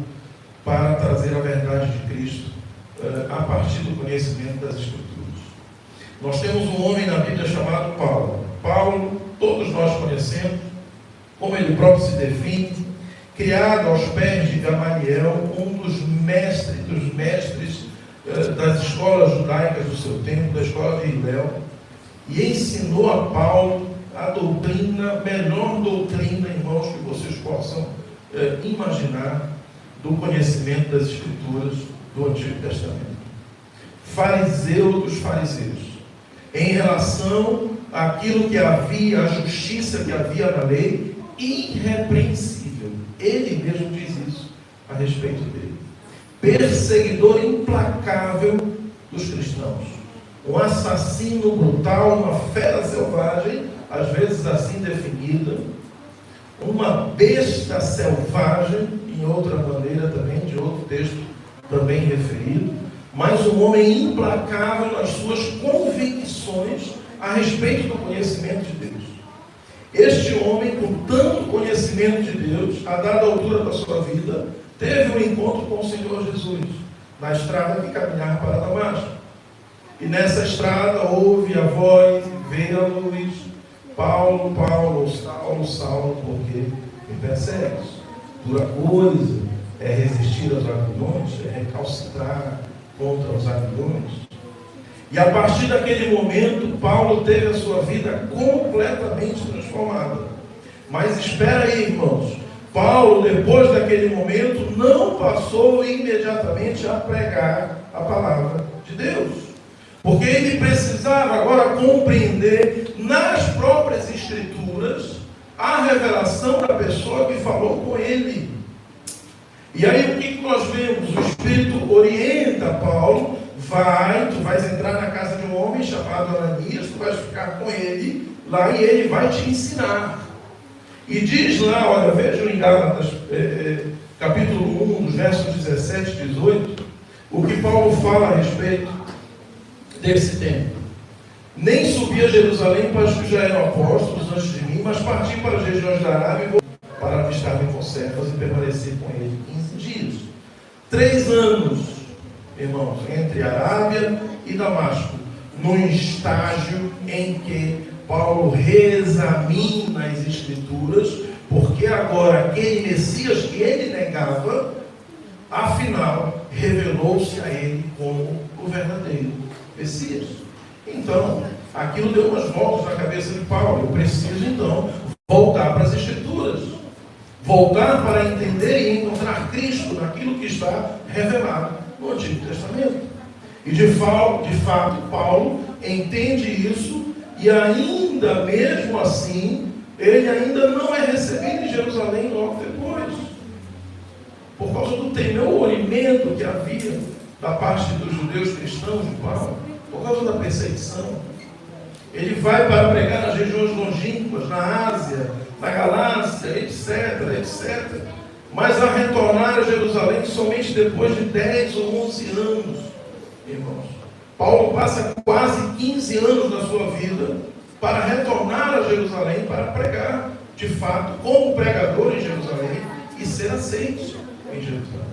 S6: para trazer a verdade de Cristo a partir do conhecimento das Escrituras. Nós temos um homem na Bíblia chamado Paulo. Paulo, todos nós conhecemos, como ele próprio se define, criado aos pés de Gamaliel, um dos mestres das escolas judaicas do seu tempo, da escola de Hillel, e ensinou a Paulo a doutrina, melhor doutrina, irmãos, que vocês possam imaginar, do conhecimento das Escrituras do Antigo Testamento. Fariseu dos fariseus, em relação àquilo que havia, a justiça que havia na lei, irrepreensível. Ele mesmo diz isso a respeito dele. Perseguidor implacável dos cristãos. Um assassino brutal, uma fera selvagem, às vezes assim definida, uma besta selvagem, em outra maneira também, de outro texto também referido, mas um homem implacável nas suas convicções a respeito do conhecimento de Deus. Este homem, com tanto conhecimento de Deus, a dada altura da sua vida, teve um encontro com o Senhor Jesus, na estrada que caminhava para Damasco. E nessa estrada ouve a voz, vê a luz: Paulo, Paulo, Saulo, Saulo, porque me persegues? Dura coisa é resistir aos aguilhões, é recalcitrar contra os aguilhões. E a partir daquele momento, Paulo teve a sua vida completamente transformada. Mas espera aí, irmãos. Paulo, depois daquele momento, não passou imediatamente a pregar a palavra de Deus. Porque ele precisava agora compreender nas próprias Escrituras a revelação da pessoa que falou com ele. E aí o que nós vemos? O Espírito orienta Paulo: tu vais entrar na casa de um homem chamado Ananias, tu vais ficar com ele lá e ele vai te ensinar. E diz lá, olha, vejam em Gálatas, capítulo 1, dos versos 17 e 18, o que Paulo fala a respeito desse tempo. Nem subi a Jerusalém para os que já eram apóstolos antes de mim, mas parti para as regiões da Arábia para avistar-me com Cefas e permanecer com ele 15 dias. 3 anos, irmãos, entre Arábia e Damasco, num estágio em que Paulo reexamina as Escrituras, porque agora aquele Messias que ele negava, afinal, revelou-se a ele como o verdadeiro Messias. Então, aquilo deu umas voltas na cabeça de Paulo. Eu preciso, então, voltar para as Escrituras. Voltar para entender e encontrar Cristo naquilo que está revelado no Antigo Testamento. E de fato, Paulo entende isso, e ainda mesmo assim, ele ainda não é recebido em Jerusalém logo depois. Por causa do temor que havia da parte dos judeus cristãos de Paulo, por causa da perseguição. Ele vai para pregar nas regiões longínquas, na Ásia, na Galácia, etc. Mas a retornar a Jerusalém somente depois de 10 ou 11 anos, irmãos. Paulo passa quase 15 anos da sua vida para retornar a Jerusalém, para pregar, de fato, como pregador em Jerusalém e ser aceito em Jerusalém.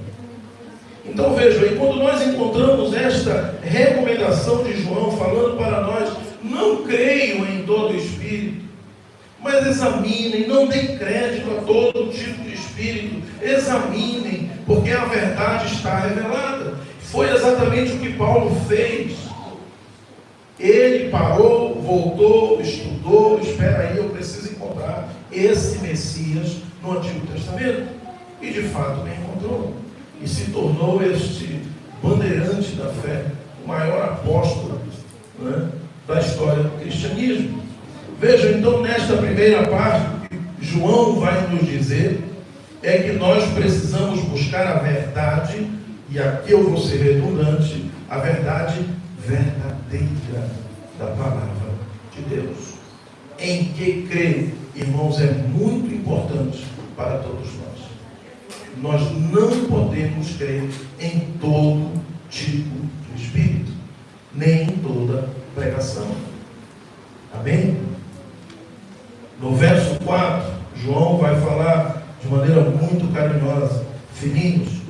S6: Então vejam, e quando nós encontramos esta recomendação de João falando para nós: não creiam em todo espírito, mas examinem, não deem crédito a todo tipo de espírito, examinem, porque a verdade está revelada. Foi exatamente o que Paulo fez. Ele parou, voltou, estudou: espera aí, eu preciso encontrar esse Messias no Antigo Testamento. E de fato o encontrou. E se tornou este bandeirante da fé, o maior apóstolo, né, da história do cristianismo. Vejam, então, nesta primeira parte, o que João vai nos dizer é que nós precisamos buscar a verdade, e aqui eu vou ser redundante, a verdade verdadeira da palavra de Deus. Em que crer, irmãos, é muito importante para todos nós. Nós não podemos crer em todo tipo de espírito, nem em toda pregação. Amém? No verso 4, João vai falar de maneira muito carinhosa: filhinhos,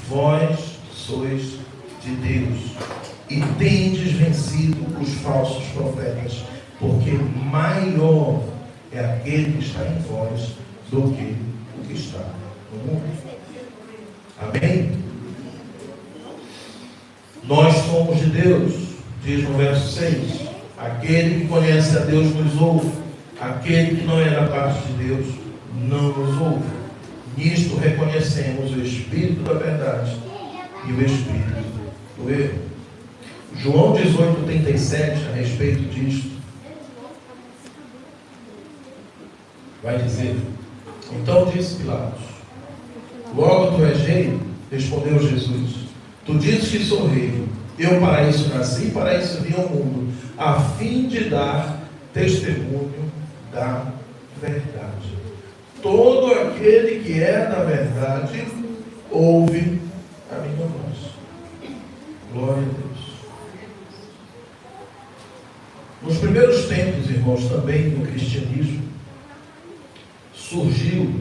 S6: vós sois de Deus e tendes vencido os falsos profetas, porque maior é aquele que está em vós do que o que está no mundo. Amém? Nós somos de Deus, diz no verso 6. Aquele que conhece a Deus nos ouve. Aquele que não é da parte de Deus não nos ouve. Nisto reconhecemos o Espírito da verdade e o Espírito do erro. João 18,37, a respeito disto, vai dizer: então disse Pilatos: logo tu és rei? Respondeu Jesus: tu dizes que sou rei. Eu para isso nasci, para isso vim ao mundo, a fim de dar testemunho da verdade. Todo aquele que é da verdade ouve a minha voz. Glória a Deus. Nos primeiros tempos, irmãos, também no cristianismo, surgiu,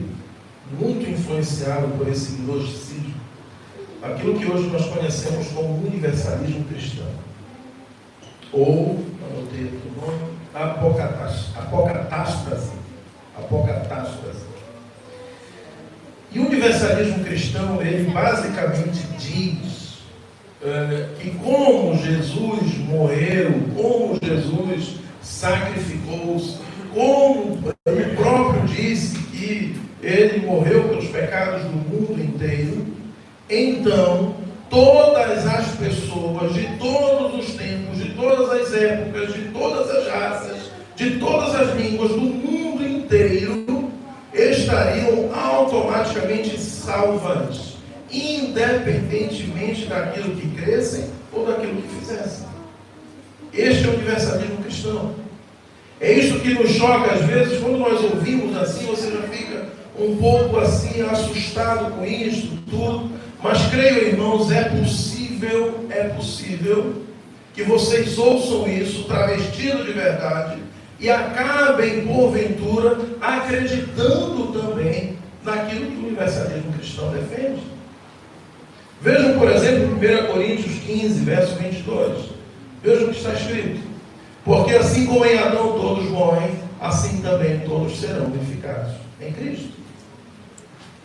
S6: muito influenciado por esse gnosticismo, aquilo que hoje nós conhecemos como universalismo cristão, ou, anotei aqui o nome, apocatástase. E o universalismo cristão, ele basicamente diz que como Jesus morreu, como Jesus sacrificou-se, como ele próprio disse que ele morreu pelos pecados do mundo inteiro, então todas as pessoas de todos os tempos, de todas as épocas, de todas as raças, de todas as línguas do mundo inteiro estariam automaticamente salvas, independentemente daquilo que crescem ou daquilo que fizessem. Este é o universalismo cristão. É isso que nos choca às vezes, quando nós ouvimos assim, você já fica um pouco assim assustado com isso, tudo. Mas creio, irmãos, é possível que vocês ouçam isso travestido de verdade e acabem, porventura, acreditando também naquilo que o universalismo cristão defende. Vejam, por exemplo, 1 Coríntios 15, verso 22. Vejam o que está escrito: porque assim como em Adão todos morrem, assim também todos serão vivificados em Cristo.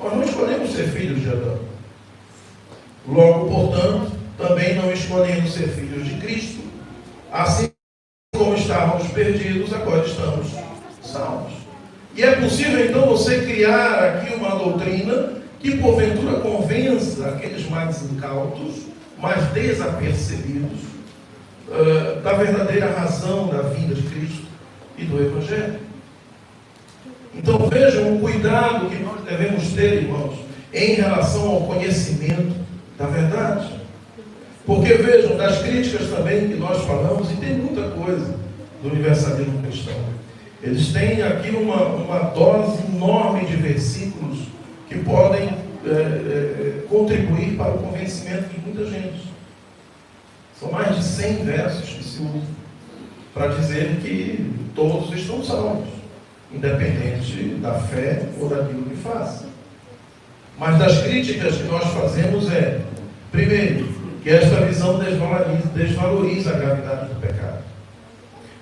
S6: Nós não escolhemos ser filhos de Adão. Logo, portanto, também não escolhemos ser filhos de Cristo. Assim como estávamos perdidos, agora estamos salvos. E é possível, então, você criar aqui uma doutrina que, porventura, convença aqueles mais incautos, mais desapercebidos, da verdadeira razão da vinda de Cristo e do Evangelho. Então vejam o cuidado que nós devemos ter, irmãos, em relação ao conhecimento da verdade. Porque vejam, das críticas também que nós falamos, e tem muita coisa do universalismo cristão, eles têm aqui uma dose enorme de versículos que podem contribuir para o convencimento de muita gente. São mais de 100 versos que se usam para dizer que todos estão salvos, independente da fé ou daquilo que faz. Mas das críticas que nós fazemos primeiro, que esta visão desvaloriza a gravidade do pecado.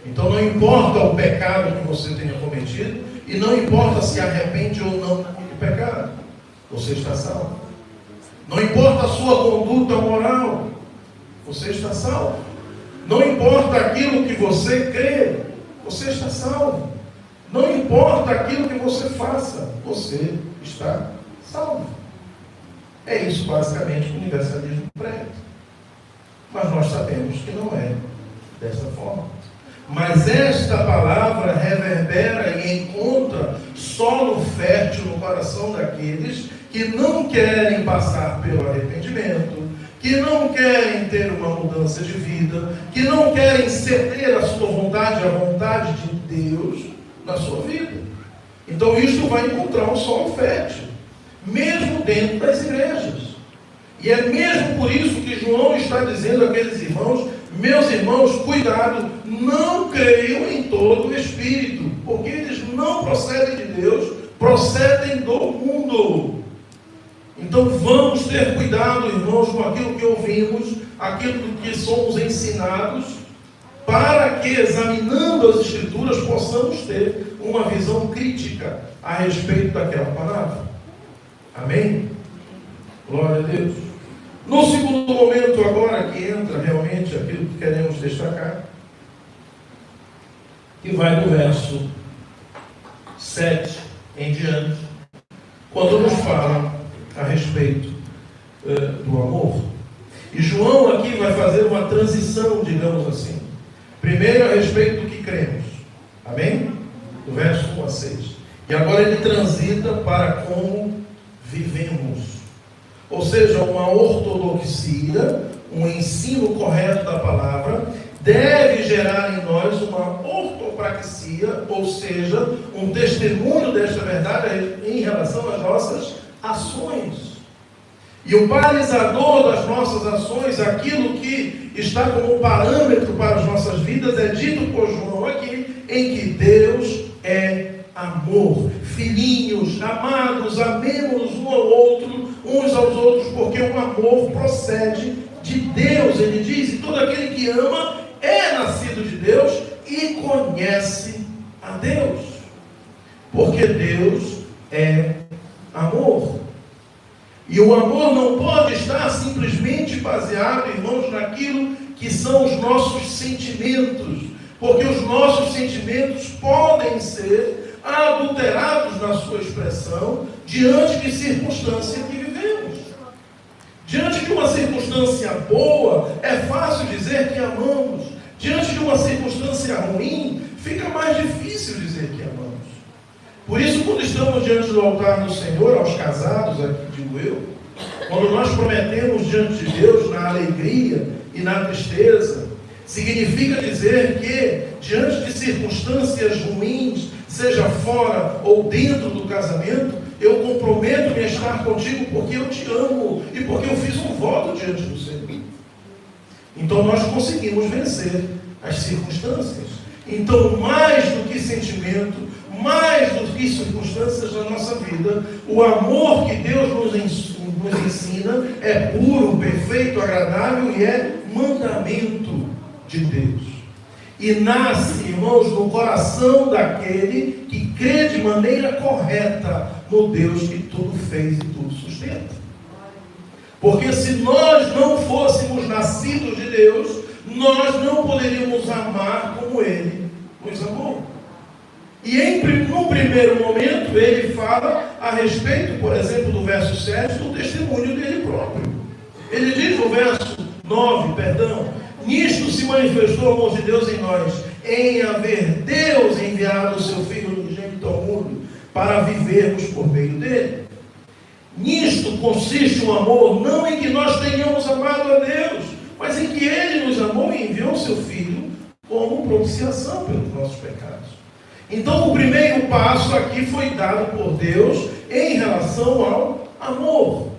S6: Então não importa o pecado que você tenha cometido, e não importa se arrepende ou não do pecado, você está salvo. Não importa a sua conduta moral, você está salvo. Não importa aquilo que você crê, você está salvo. Não importa aquilo que você faça, você está salvo. É isso basicamente que o universalismo prega. Mas nós sabemos que não é dessa forma. Mas esta palavra reverbera e encontra solo fértil no coração daqueles que não querem passar pelo arrependimento, que não querem ter uma mudança de vida, que não querem ceder a sua vontade, à vontade de Deus na sua vida. Então isto vai encontrar um solo fértil, mesmo dentro das igrejas. E é mesmo por isso que João está dizendo àqueles irmãos: meus irmãos, cuidado, não creiam em todo o Espírito, porque eles não procedem de Deus, procedem do mundo. Então vamos ter cuidado, irmãos, com aquilo que ouvimos, aquilo que somos ensinados, para que, examinando as Escrituras, possamos ter uma visão crítica a respeito daquela palavra. Amém? Glória a Deus. No segundo momento agora, que entra realmente aquilo que queremos destacar, que vai do verso 7 em diante, quando nos fala a respeito do amor. E João aqui vai fazer uma transição, digamos assim. Primeiro a respeito do que cremos. Amém? Do verso 1 a 6. E agora ele transita para como vivemos. Ou seja, uma ortodoxia, um ensino correto da palavra, deve gerar em nós uma ortopraxia, ou seja, um testemunho desta verdade em relação às nossas ações. E o balizador das nossas ações, aquilo que está como parâmetro para as nossas vidas, é dito por João aqui, em que Deus é amor. Filhinhos, amados, amemos uns aos outros, porque o amor procede de Deus. Ele diz, e todo aquele que ama é nascido de Deus e conhece a Deus. Porque Deus é amor. E o amor não pode estar simplesmente baseado, irmãos, naquilo que são os nossos sentimentos, porque os nossos sentimentos podem ser adulterados na sua expressão diante de circunstância que vivemos. Diante de uma circunstância boa, é fácil dizer que amamos. Diante de uma circunstância ruim, fica mais difícil dizer que amamos. Por isso, quando estamos diante do altar do Senhor, aos casados, aqui digo eu, quando nós prometemos diante de Deus na alegria e na tristeza, significa dizer que, diante de circunstâncias ruins, seja fora ou dentro do casamento, eu comprometo-me a estar contigo porque eu te amo e porque eu fiz um voto diante do Senhor. Então nós conseguimos vencer as circunstâncias. Então, mais do que sentimento, mais do que circunstâncias da nossa vida, o amor que Deus nos ensina é puro, perfeito, agradável e é mandamento de Deus. E nasce, irmãos, no coração daquele que crê de maneira correta no Deus que tudo fez e tudo sustenta. Porque se nós não fôssemos nascidos de Deus, nós não poderíamos amar como Ele nos amou. E no primeiro momento ele fala a respeito, por exemplo, do verso 7, do testemunho dele próprio. Ele diz no verso 9, nisto se manifestou o amor de Deus em nós, em haver Deus enviado o seu Filho unigênito ao mundo, para vivermos por meio dele. Nisto consiste o amor, não em que nós tenhamos amado a Deus, mas em que Ele nos amou e enviou o seu Filho como propiciação pelos nossos pecados. Então o primeiro passo aqui foi dado por Deus em relação ao amor.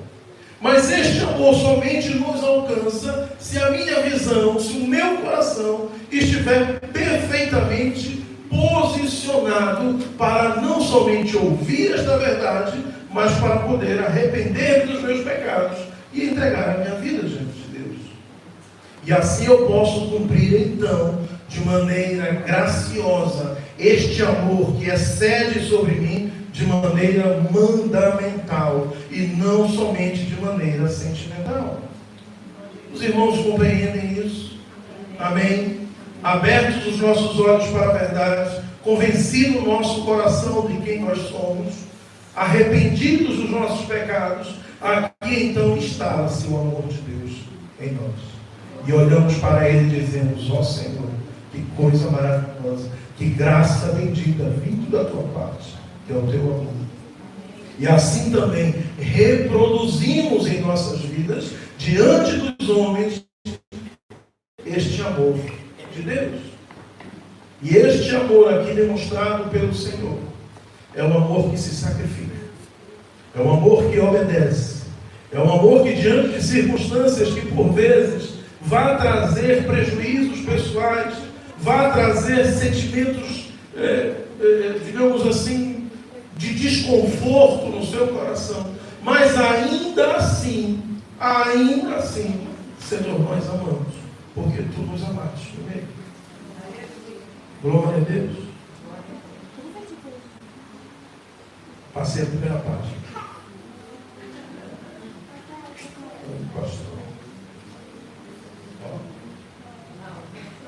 S6: Mas este amor somente nos alcança se a minha visão, se o meu coração estiver perfeitamente posicionado para não somente ouvir esta verdade, mas para poder arrepender dos meus pecados e entregar a minha vida diante de Deus. E assim eu posso cumprir então, de maneira graciosa, este amor que excede sobre mim de maneira mandamental e não somente de maneira sentimental. Os irmãos compreendem isso? Amém? Abertos os nossos olhos para a verdade, convencido o nosso coração de quem nós somos, arrependidos dos nossos pecados, aqui então instala-se o amor de Deus em nós. E olhamos para Ele e dizemos, ó Senhor, que coisa maravilhosa, que graça bendita vindo da tua parte, que é o teu amor. E assim também reproduzimos em nossas vidas, diante dos homens, este amor de Deus. E este amor aqui demonstrado pelo Senhor, é um amor que se sacrifica, é um amor que obedece, é um amor que diante de circunstâncias que por vezes vai trazer prejuízos pessoais, vai trazer sentimentos, digamos assim, de desconforto no seu coração, mas ainda assim, Senhor, nós amamos, porque tu nos amaste primeiro. Glória a Deus. Passei a primeira página. Pastor.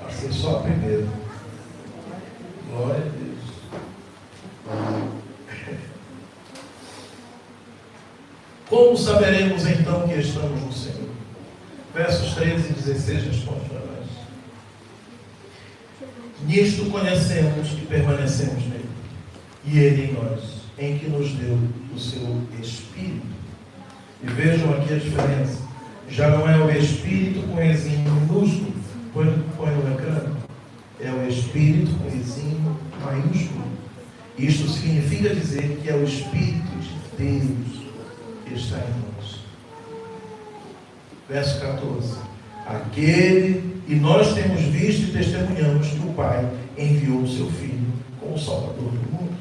S6: Passei só a primeira. Glória a Deus. Como saberemos então que estamos no Senhor? Versos 13 e 16 responde para nós. Nisto conhecemos e permanecemos nele, e ele em nós, em que nos deu o seu Espírito. E vejam aqui a diferença. Já não é o Espírito com ezinho minúsculo, põe no ecrã. É o Espírito com ezinho maiúsculo. Isto significa dizer que é o Espírito de Deus que está em nós. Verso 14. E nós temos visto e testemunhamos que o Pai enviou o seu Filho como Salvador do mundo.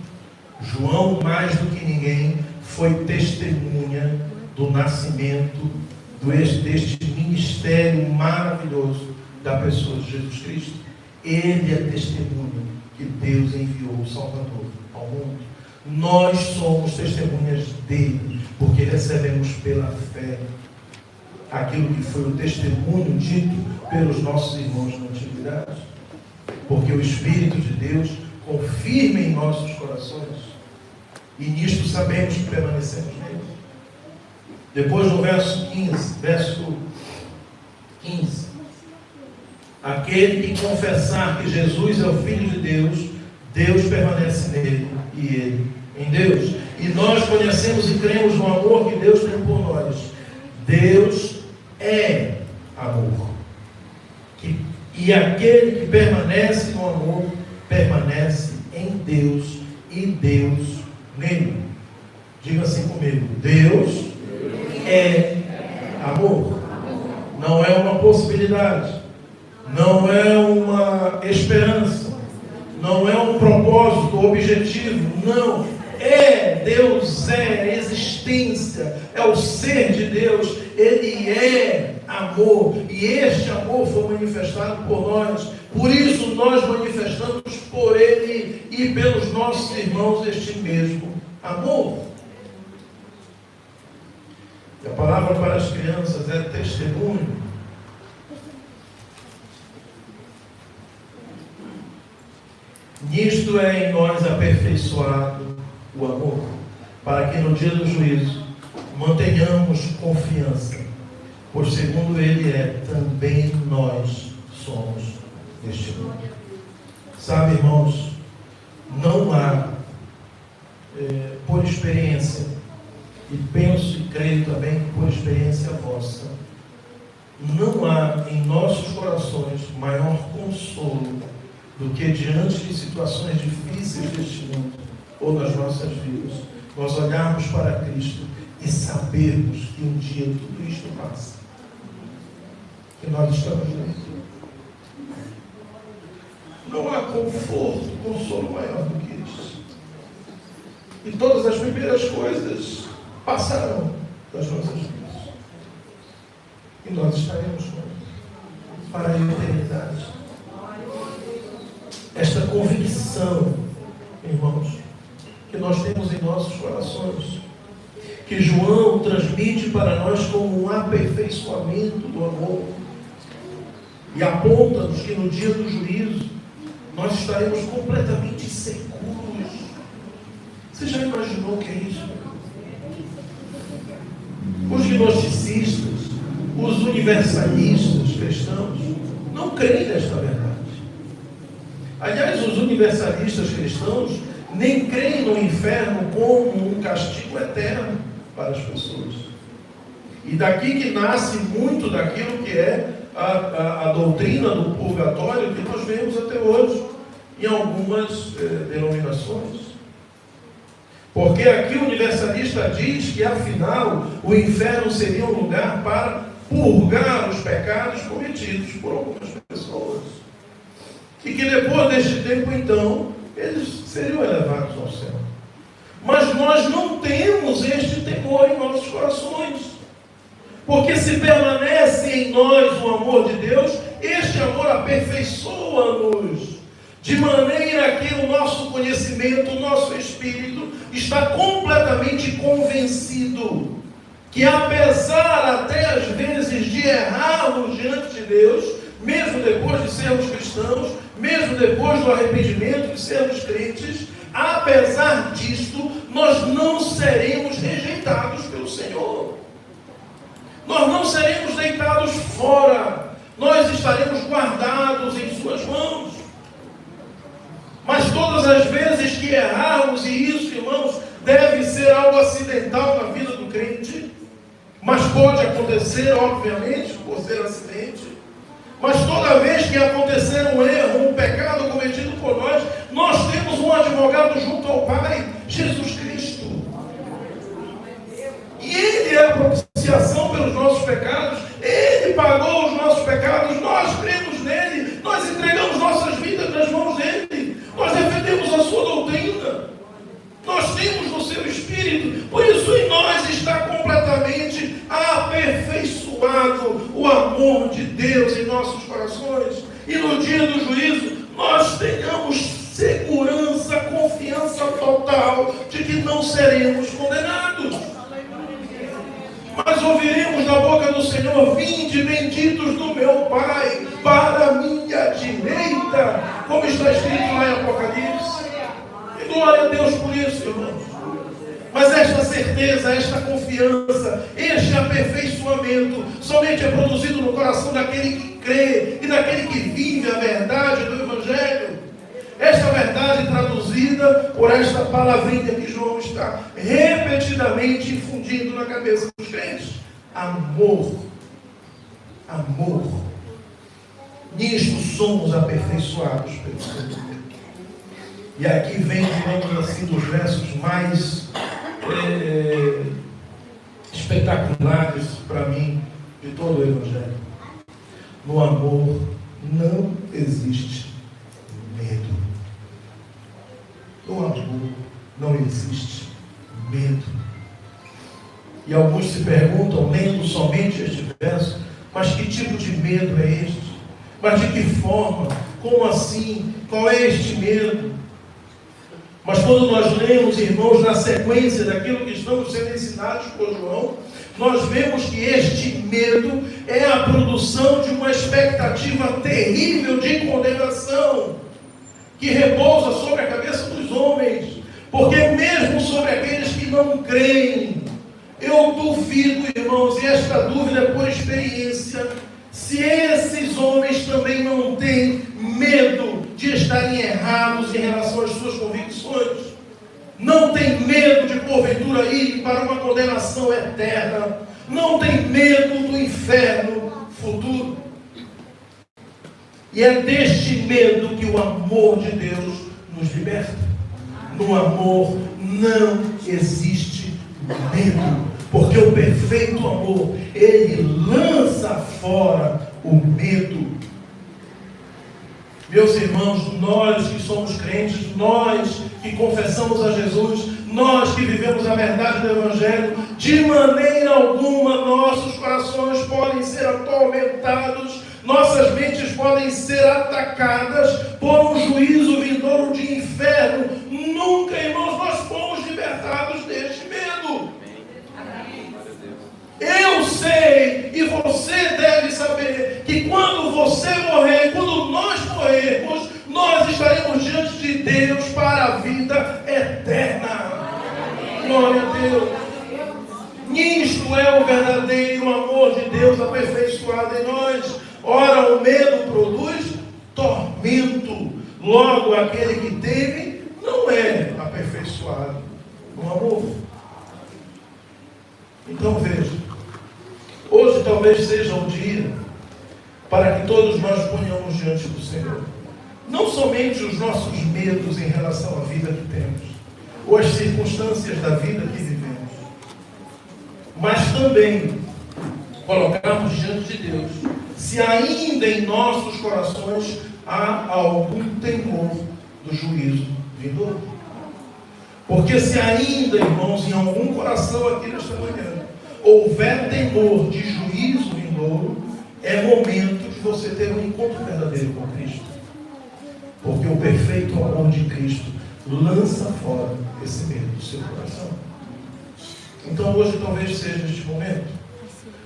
S6: João, mais do que ninguém, foi testemunha do nascimento deste ministério maravilhoso da pessoa de Jesus Cristo. Ele é testemunha que Deus enviou o Salvador ao mundo. Nós somos testemunhas dele, porque recebemos pela fé aquilo que foi o testemunho dito pelos nossos irmãos na antiguidade. Porque o Espírito de Deus confirma em nossos corações, e nisto sabemos que permanecemos nele. Depois no verso 15, aquele que confessar que Jesus é o Filho de Deus, Deus permanece nele e ele em Deus. E nós conhecemos e cremos no amor que Deus tem por nós. Deus é amor. E aquele que permanece no amor, permanece em Deus e Deus nele. Diga assim comigo: Deus é amor. Não é uma possibilidade, não é uma esperança, não é um propósito, objetivo, não. Deus é existência, é o ser de Deus, Ele é amor, e este amor foi manifestado por nós. Por isso nós manifestamos por Ele e pelos nossos irmãos este mesmo amor. E a palavra para as crianças é testemunho. Nisto é em nós aperfeiçoado o amor, para que no dia do juízo mantenhamos confiança, pois segundo Ele é, também nós somos deste mundo. Sabe, irmãos, não há, por experiência, e penso e creio também que por experiência vossa, não há em nossos corações maior consolo do que diante de situações difíceis deste mundo ou das nossas vidas, nós olharmos para Cristo e sabermos que um dia tudo isto passa, que nós estamos nele. Não há conforto, consolo maior do que isso. E todas as primeiras coisas passarão das nossas vidas, e nós estaremos com Ele para a eternidade. Esta convicção, irmãos, que nós temos em nossos corações, que João transmite para nós como um aperfeiçoamento do amor, e aponta-nos que no dia do juízo nós estaremos completamente seguros. Você já imaginou o que é isso? Os gnosticistas, os universalistas cristãos não creem nesta verdade. Aliás, os universalistas cristãos nem creem no inferno como um castigo eterno para as pessoas. E daqui que nasce muito daquilo que é a doutrina do purgatório que nós vemos até hoje em algumas denominações. Porque aqui o universalista diz que afinal o inferno seria um lugar para purgar os pecados cometidos por algumas pessoas. E que depois deste tempo, então, eles seriam elevados ao céu. Mas nós não temos este temor em nossos corações. Porque se permanece em nós o amor de Deus, este amor aperfeiçoa-nos, de maneira que o nosso conhecimento, o nosso espírito, está completamente convencido que, apesar até às vezes de errarmos diante de Deus, mesmo depois de sermos cristãos, mesmo depois do arrependimento, de sermos crentes, apesar disto, nós não seremos rejeitados pelo Senhor. Nós não seremos deitados fora. Nós estaremos guardados em suas mãos. Mas todas as vezes que errarmos, e isso, irmãos, deve ser algo acidental na vida do crente, mas pode acontecer, obviamente, por ser acidente. Mas toda vez que acontecer um erro, um pecado cometido por nós, nós temos um advogado junto ao Pai, Jesus Cristo. E Ele é a propiciação pelos nossos pecados. Ele pagou os nossos pecados. Nós cremos nele. Nós entregamos nossas vidas nas mãos dele. Nós defendemos a sua doutrina. Nós temos no seu Espírito. Por isso em nós está completamente aperfeiçoado o amor de Deus em nossos corações. E no dia do juízo nós tenhamos segurança, confiança total de que não seremos condenados. Mas ouviremos da boca do Senhor: vinde, benditos do meu Pai, para a minha direita, como está escrito lá em Apocalipse. E glória a Deus por isso, irmãos. Mas esta certeza, esta confiança, este aperfeiçoamento somente é produzido no coração daquele que crê e daquele que vive a verdade do Evangelho. Esta verdade traduzida por esta palavrinha que João está repetidamente infundindo na cabeça dos crentes: amor. Amor. Nisto somos aperfeiçoados pelo Senhor. E aqui vem, digamos assim, dos versos mais espetaculares para mim de todo o Evangelho. No amor não existe medo. No amor não existe medo. E alguns se perguntam, lendo somente este verso: mas que tipo de medo é este? Mas de que forma? Como assim? Qual é este medo? Mas quando nós lemos, irmãos, na sequência daquilo que estamos sendo ensinados por João, nós vemos que este medo é a produção de uma expectativa terrível de condenação, que repousa sobre a cabeça dos homens, porque mesmo sobre aqueles que não creem, eu duvido, irmãos, e esta dúvida é por experiência, se esses homens também não têm medo de estarem errados em relação às suas convicções, não tem medo de porventura ir para uma condenação eterna, não tem medo do inferno futuro. E é deste medo que o amor de Deus nos liberta. No amor não existe medo, porque o perfeito amor, ele lança fora o medo. Meus irmãos, nós que somos crentes, nós que confessamos a Jesus, nós que vivemos a verdade do Evangelho, de maneira alguma nossos corações podem ser atormentados, nossas mentes podem ser atacadas por um juízo vindouro de inferno. Nunca, irmãos, nós fomos libertados deste medo. Eu sei, e você deve saber, que quando você morrer, quando nós morrermos, nós estaremos diante de Deus para a vida eterna. Glória a Deus. Nisto é o verdadeiro amor de Deus aperfeiçoado em nós. Ora, o medo produz tormento. Logo, aquele que teme não é aperfeiçoado no amor. Então veja, hoje talvez seja um dia para que todos nós ponhamos diante do Senhor não somente os nossos medos em relação à vida que temos, ou as circunstâncias da vida que vivemos, mas também colocarmos diante de Deus se ainda em nossos corações há algum temor do juízo vindouro. Porque se ainda, irmãos, em algum coração aqui nesta manhã, houver temor de juízo vindouro, é momento de você ter um encontro verdadeiro com Cristo. Porque o perfeito amor de Cristo lança fora esse medo do seu coração. Então hoje talvez seja este momento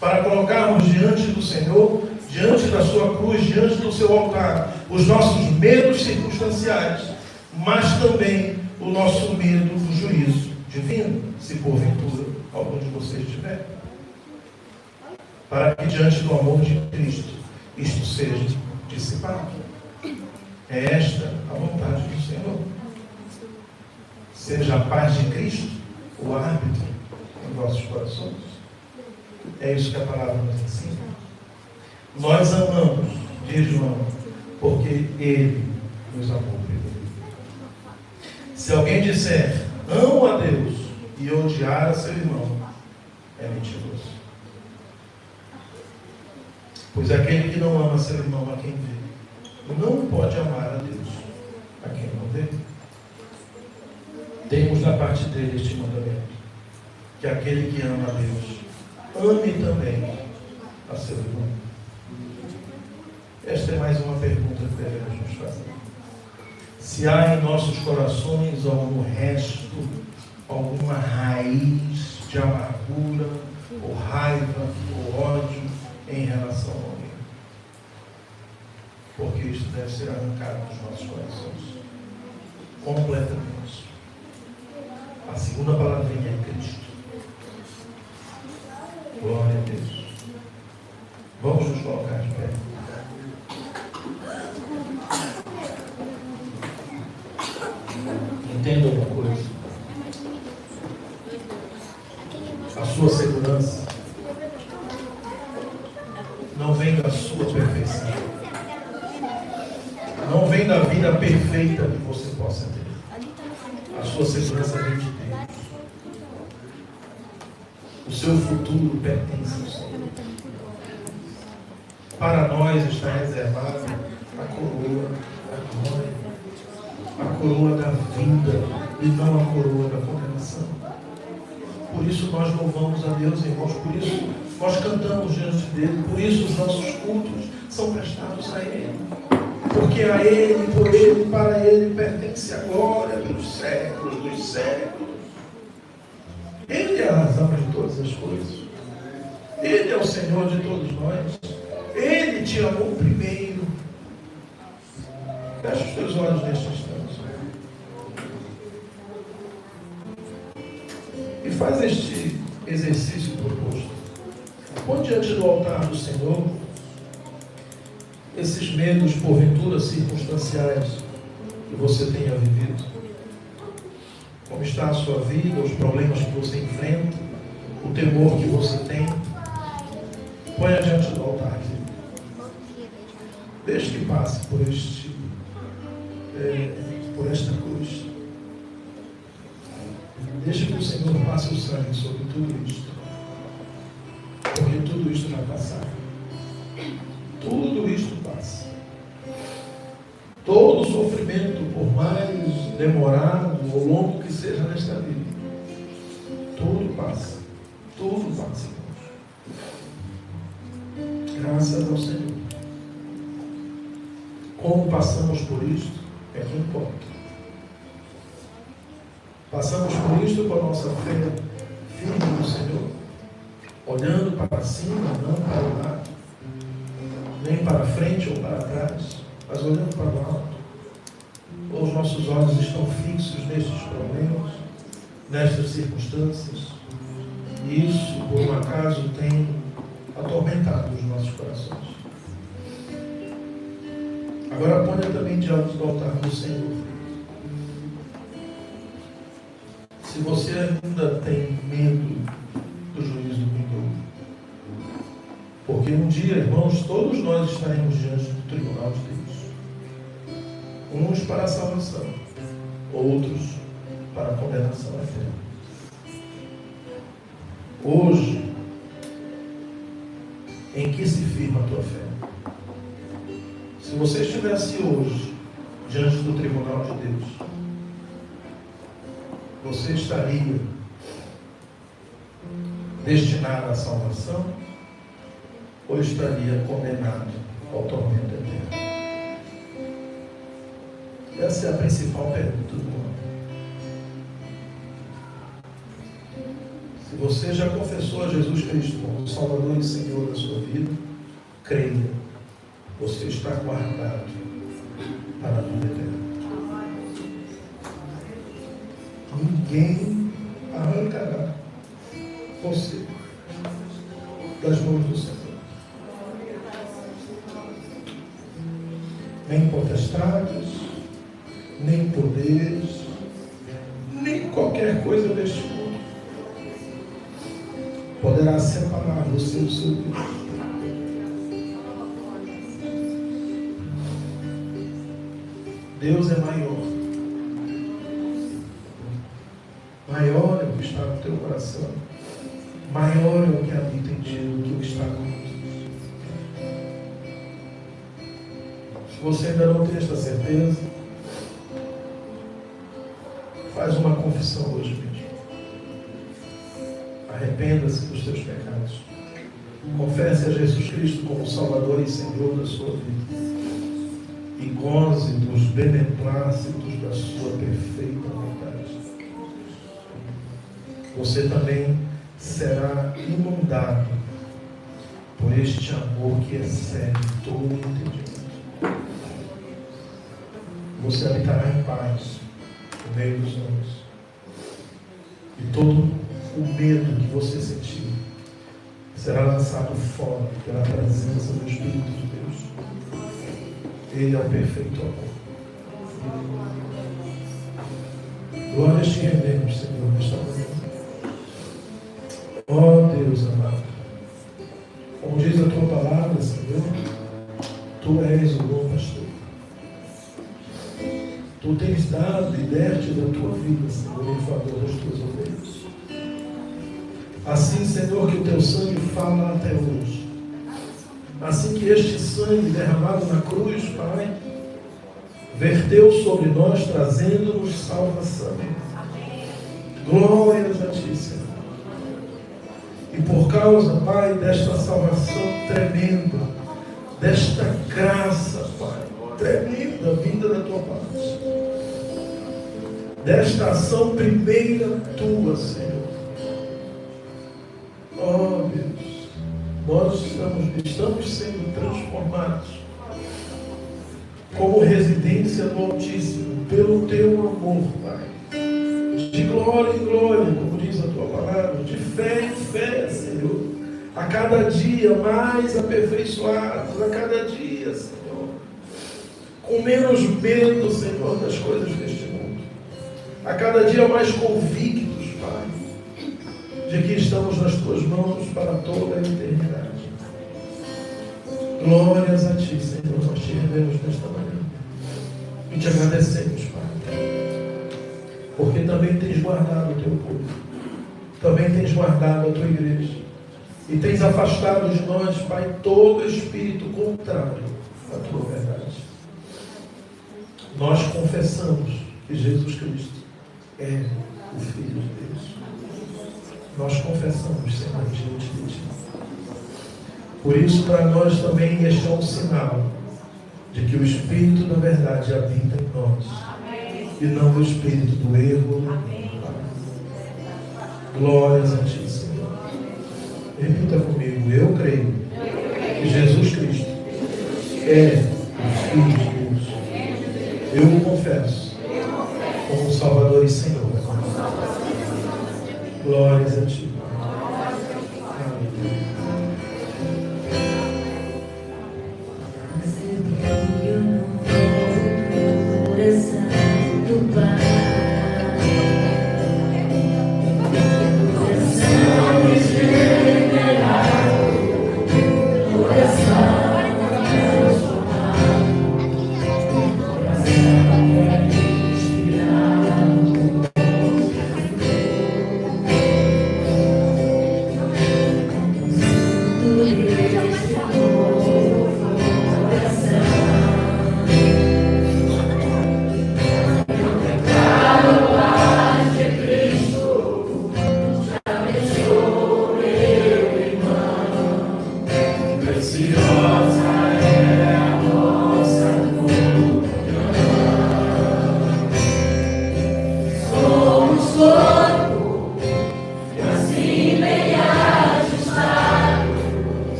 S6: para colocarmos diante do Senhor, diante da sua cruz, diante do seu altar, os nossos medos circunstanciais, mas também o nosso medo do juízo divino, se porventura algum de vocês tiver. Para que diante do amor de Cristo isto seja dissipado. É esta a vontade do Senhor. Seja a paz de Cristo o árbitro em nossos corações. É isso que a palavra nos ensina. Nós amamos, diz João, porque Ele nos amou primeiro. Se alguém disser, amo a Deus, e odiar a seu irmão, é mentiroso. Pois aquele que não ama seu irmão a quem vê, não pode amar a Deus a quem não vê. Temos da parte dele este mandamento, que aquele que ama a Deus, ame também a seu irmão. Esta é mais uma pergunta que devemos nos fazer. Se há em nossos corações algum resto, alguma raiz de amargura, ou raiva, ou ódio em relação a alguém. Porque isso deve ser arrancado dos nossos corações. Completamente. A segunda palavrinha é Cristo. Glória a Deus. Vamos nos colocar de pé. Entenda uma coisa. A sua segurança não vem da sua perfeição. Não vem da vida perfeita que você possa ter. A sua segurança vem de Deus. O seu futuro pertence ao Senhor. Para nós está reservada a coroa da glória, a coroa da vida e não a coroa da condenação. Por isso nós louvamos a Deus, irmãos, por isso nós cantamos diante dele, por isso os nossos cultos são prestados a Ele. Porque a Ele, por Ele, para Ele pertence a glória dos séculos dos séculos. Ele é a razão de todas as coisas. Ele é o Senhor de todos nós. Ele te amou primeiro. Fecha os teus olhos neste instante. E faz este exercício proposto. Põe diante do altar do Senhor esses medos, porventura, circunstanciais que você tenha vivido. Como está a sua vida, os problemas que você enfrenta, o temor que você tem. Põe diante do altar. Deixe que passe por esta cruz. Deixe que o Senhor passe o sangue sobre tudo isto. Porque tudo isto vai passar. Tudo isto passa. Todo sofrimento, por mais demorado ou longo que seja nesta vida, tudo passa. Tudo passa. Graças ao Senhor. Como passamos por isto é que importa. Passamos por isto com a nossa fé firme no Senhor, olhando para cima, não para o lado, nem para frente ou para trás, mas olhando para o alto. Ou os nossos olhos estão fixos nestes problemas, nestas circunstâncias, e isso, por um acaso, tem atormentado os nossos corações. Agora ponha também diante do altar do Senhor. Se você ainda tem medo do juízo vindouro, porque um dia, irmãos, todos nós estaremos diante do tribunal de Deus. Uns para a salvação, outros para a condenação eterna. Hoje, em que se firma a tua fé? Se você estivesse hoje diante do tribunal de Deus, você estaria destinado à salvação ou estaria condenado ao tormento eterno? Essa é a principal pergunta do homem. Se você já confessou a Jesus Cristo como Salvador e Senhor da sua vida, creia, você está guardado para a vida eterna. Ninguém arrancará você das mãos do Senhor. Nem potestades, nem poderes, nem qualquer coisa deste mundo poderá separar você do seu Deus. Deus é maior. Maior é o que está no teu coração. Maior é o que habita em ti do que o que está no mundo. Se você ainda não tem esta certeza, faz uma confissão hoje mesmo. Arrependa-se dos teus pecados. Confesse a Jesus Cristo como Salvador e Senhor da sua vida. E goze dos beneplácitos da sua perfeita vontade. Você também será inundado por este amor que excede todo o entendimento. Você habitará em paz no meio dos homens. E todo o medo que você sentir será lançado fora pela presença do Espírito de Deus. Ele é o perfeito amor. Glórias te rendemos, Senhor, nesta manhã. Ó Deus amado, como diz a tua palavra, Senhor, tu és o bom pastor. Tu tens dado e deste da tua vida, Senhor, em favor das tuas ovelhas. Assim, Senhor, que o teu sangue fala até hoje. Assim que este sangue derramado na cruz, Pai, verteu sobre nós, trazendo-nos salvação. Glórias a ti, Senhor. E por causa, Pai, desta salvação tremenda, desta graça, Pai, tremenda vinda da tua parte, desta ação primeira tua, Senhor. Oh, Deus, nós estamos sendo transformados como residência do Altíssimo pelo teu amor, Pai. De glória em glória, como diz a tua palavra, de fé em fé, Senhor. A cada dia mais aperfeiçoados, a cada dia, Senhor, com menos medo, Senhor, das coisas deste mundo. A cada dia mais convictos, Pai, de que estamos nas tuas mãos para toda a eternidade. Glórias a ti, Senhor, nós te rendemos nesta manhã. E te agradecemos, Pai, porque também tens guardado o teu povo, também tens guardado a tua igreja, e tens afastado de nós, Pai, todo espírito contrário à tua verdade. Nós confessamos que Jesus Cristo é o Filho de Deus. Nós confessamos, Senhor, diante de ti. Por isso, para nós também este é um sinal de que o Espírito da verdade habita em nós. Amém. E não o espírito do erro. Amém. Glórias a ti, Senhor. Repita comigo: eu creio que Jesus Cristo é o Filho de Deus. Eu o confesso como Salvador e Senhor. Glórias a ti.
S2: Amém.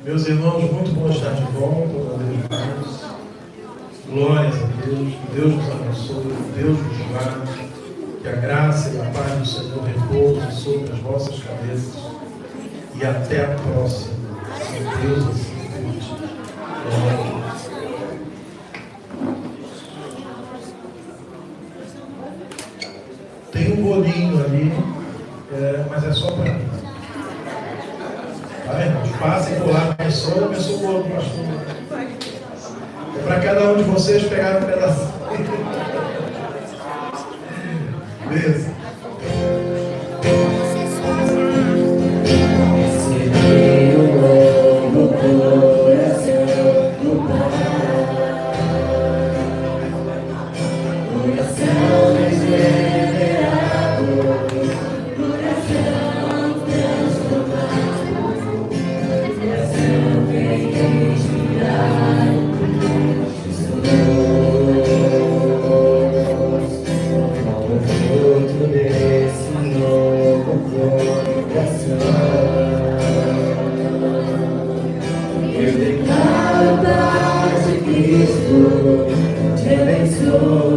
S6: Meus irmãos, muito bom estar de volta, uma vez mais. Glórias a Deus, que Deus nos abençoe, que Deus nos guarde, que a graça e a paz do Senhor repousem sobre as vossas cabeças. E até a próxima, se Deus assim permitir. Glória a Deus. Tem um bolinho ali, mas é só para mim. Tá, irmãos? Passem por lá, abençoe o bolo do pastor. É para cada um de vocês pegar um pedacinho. Beleza.
S2: Senhor.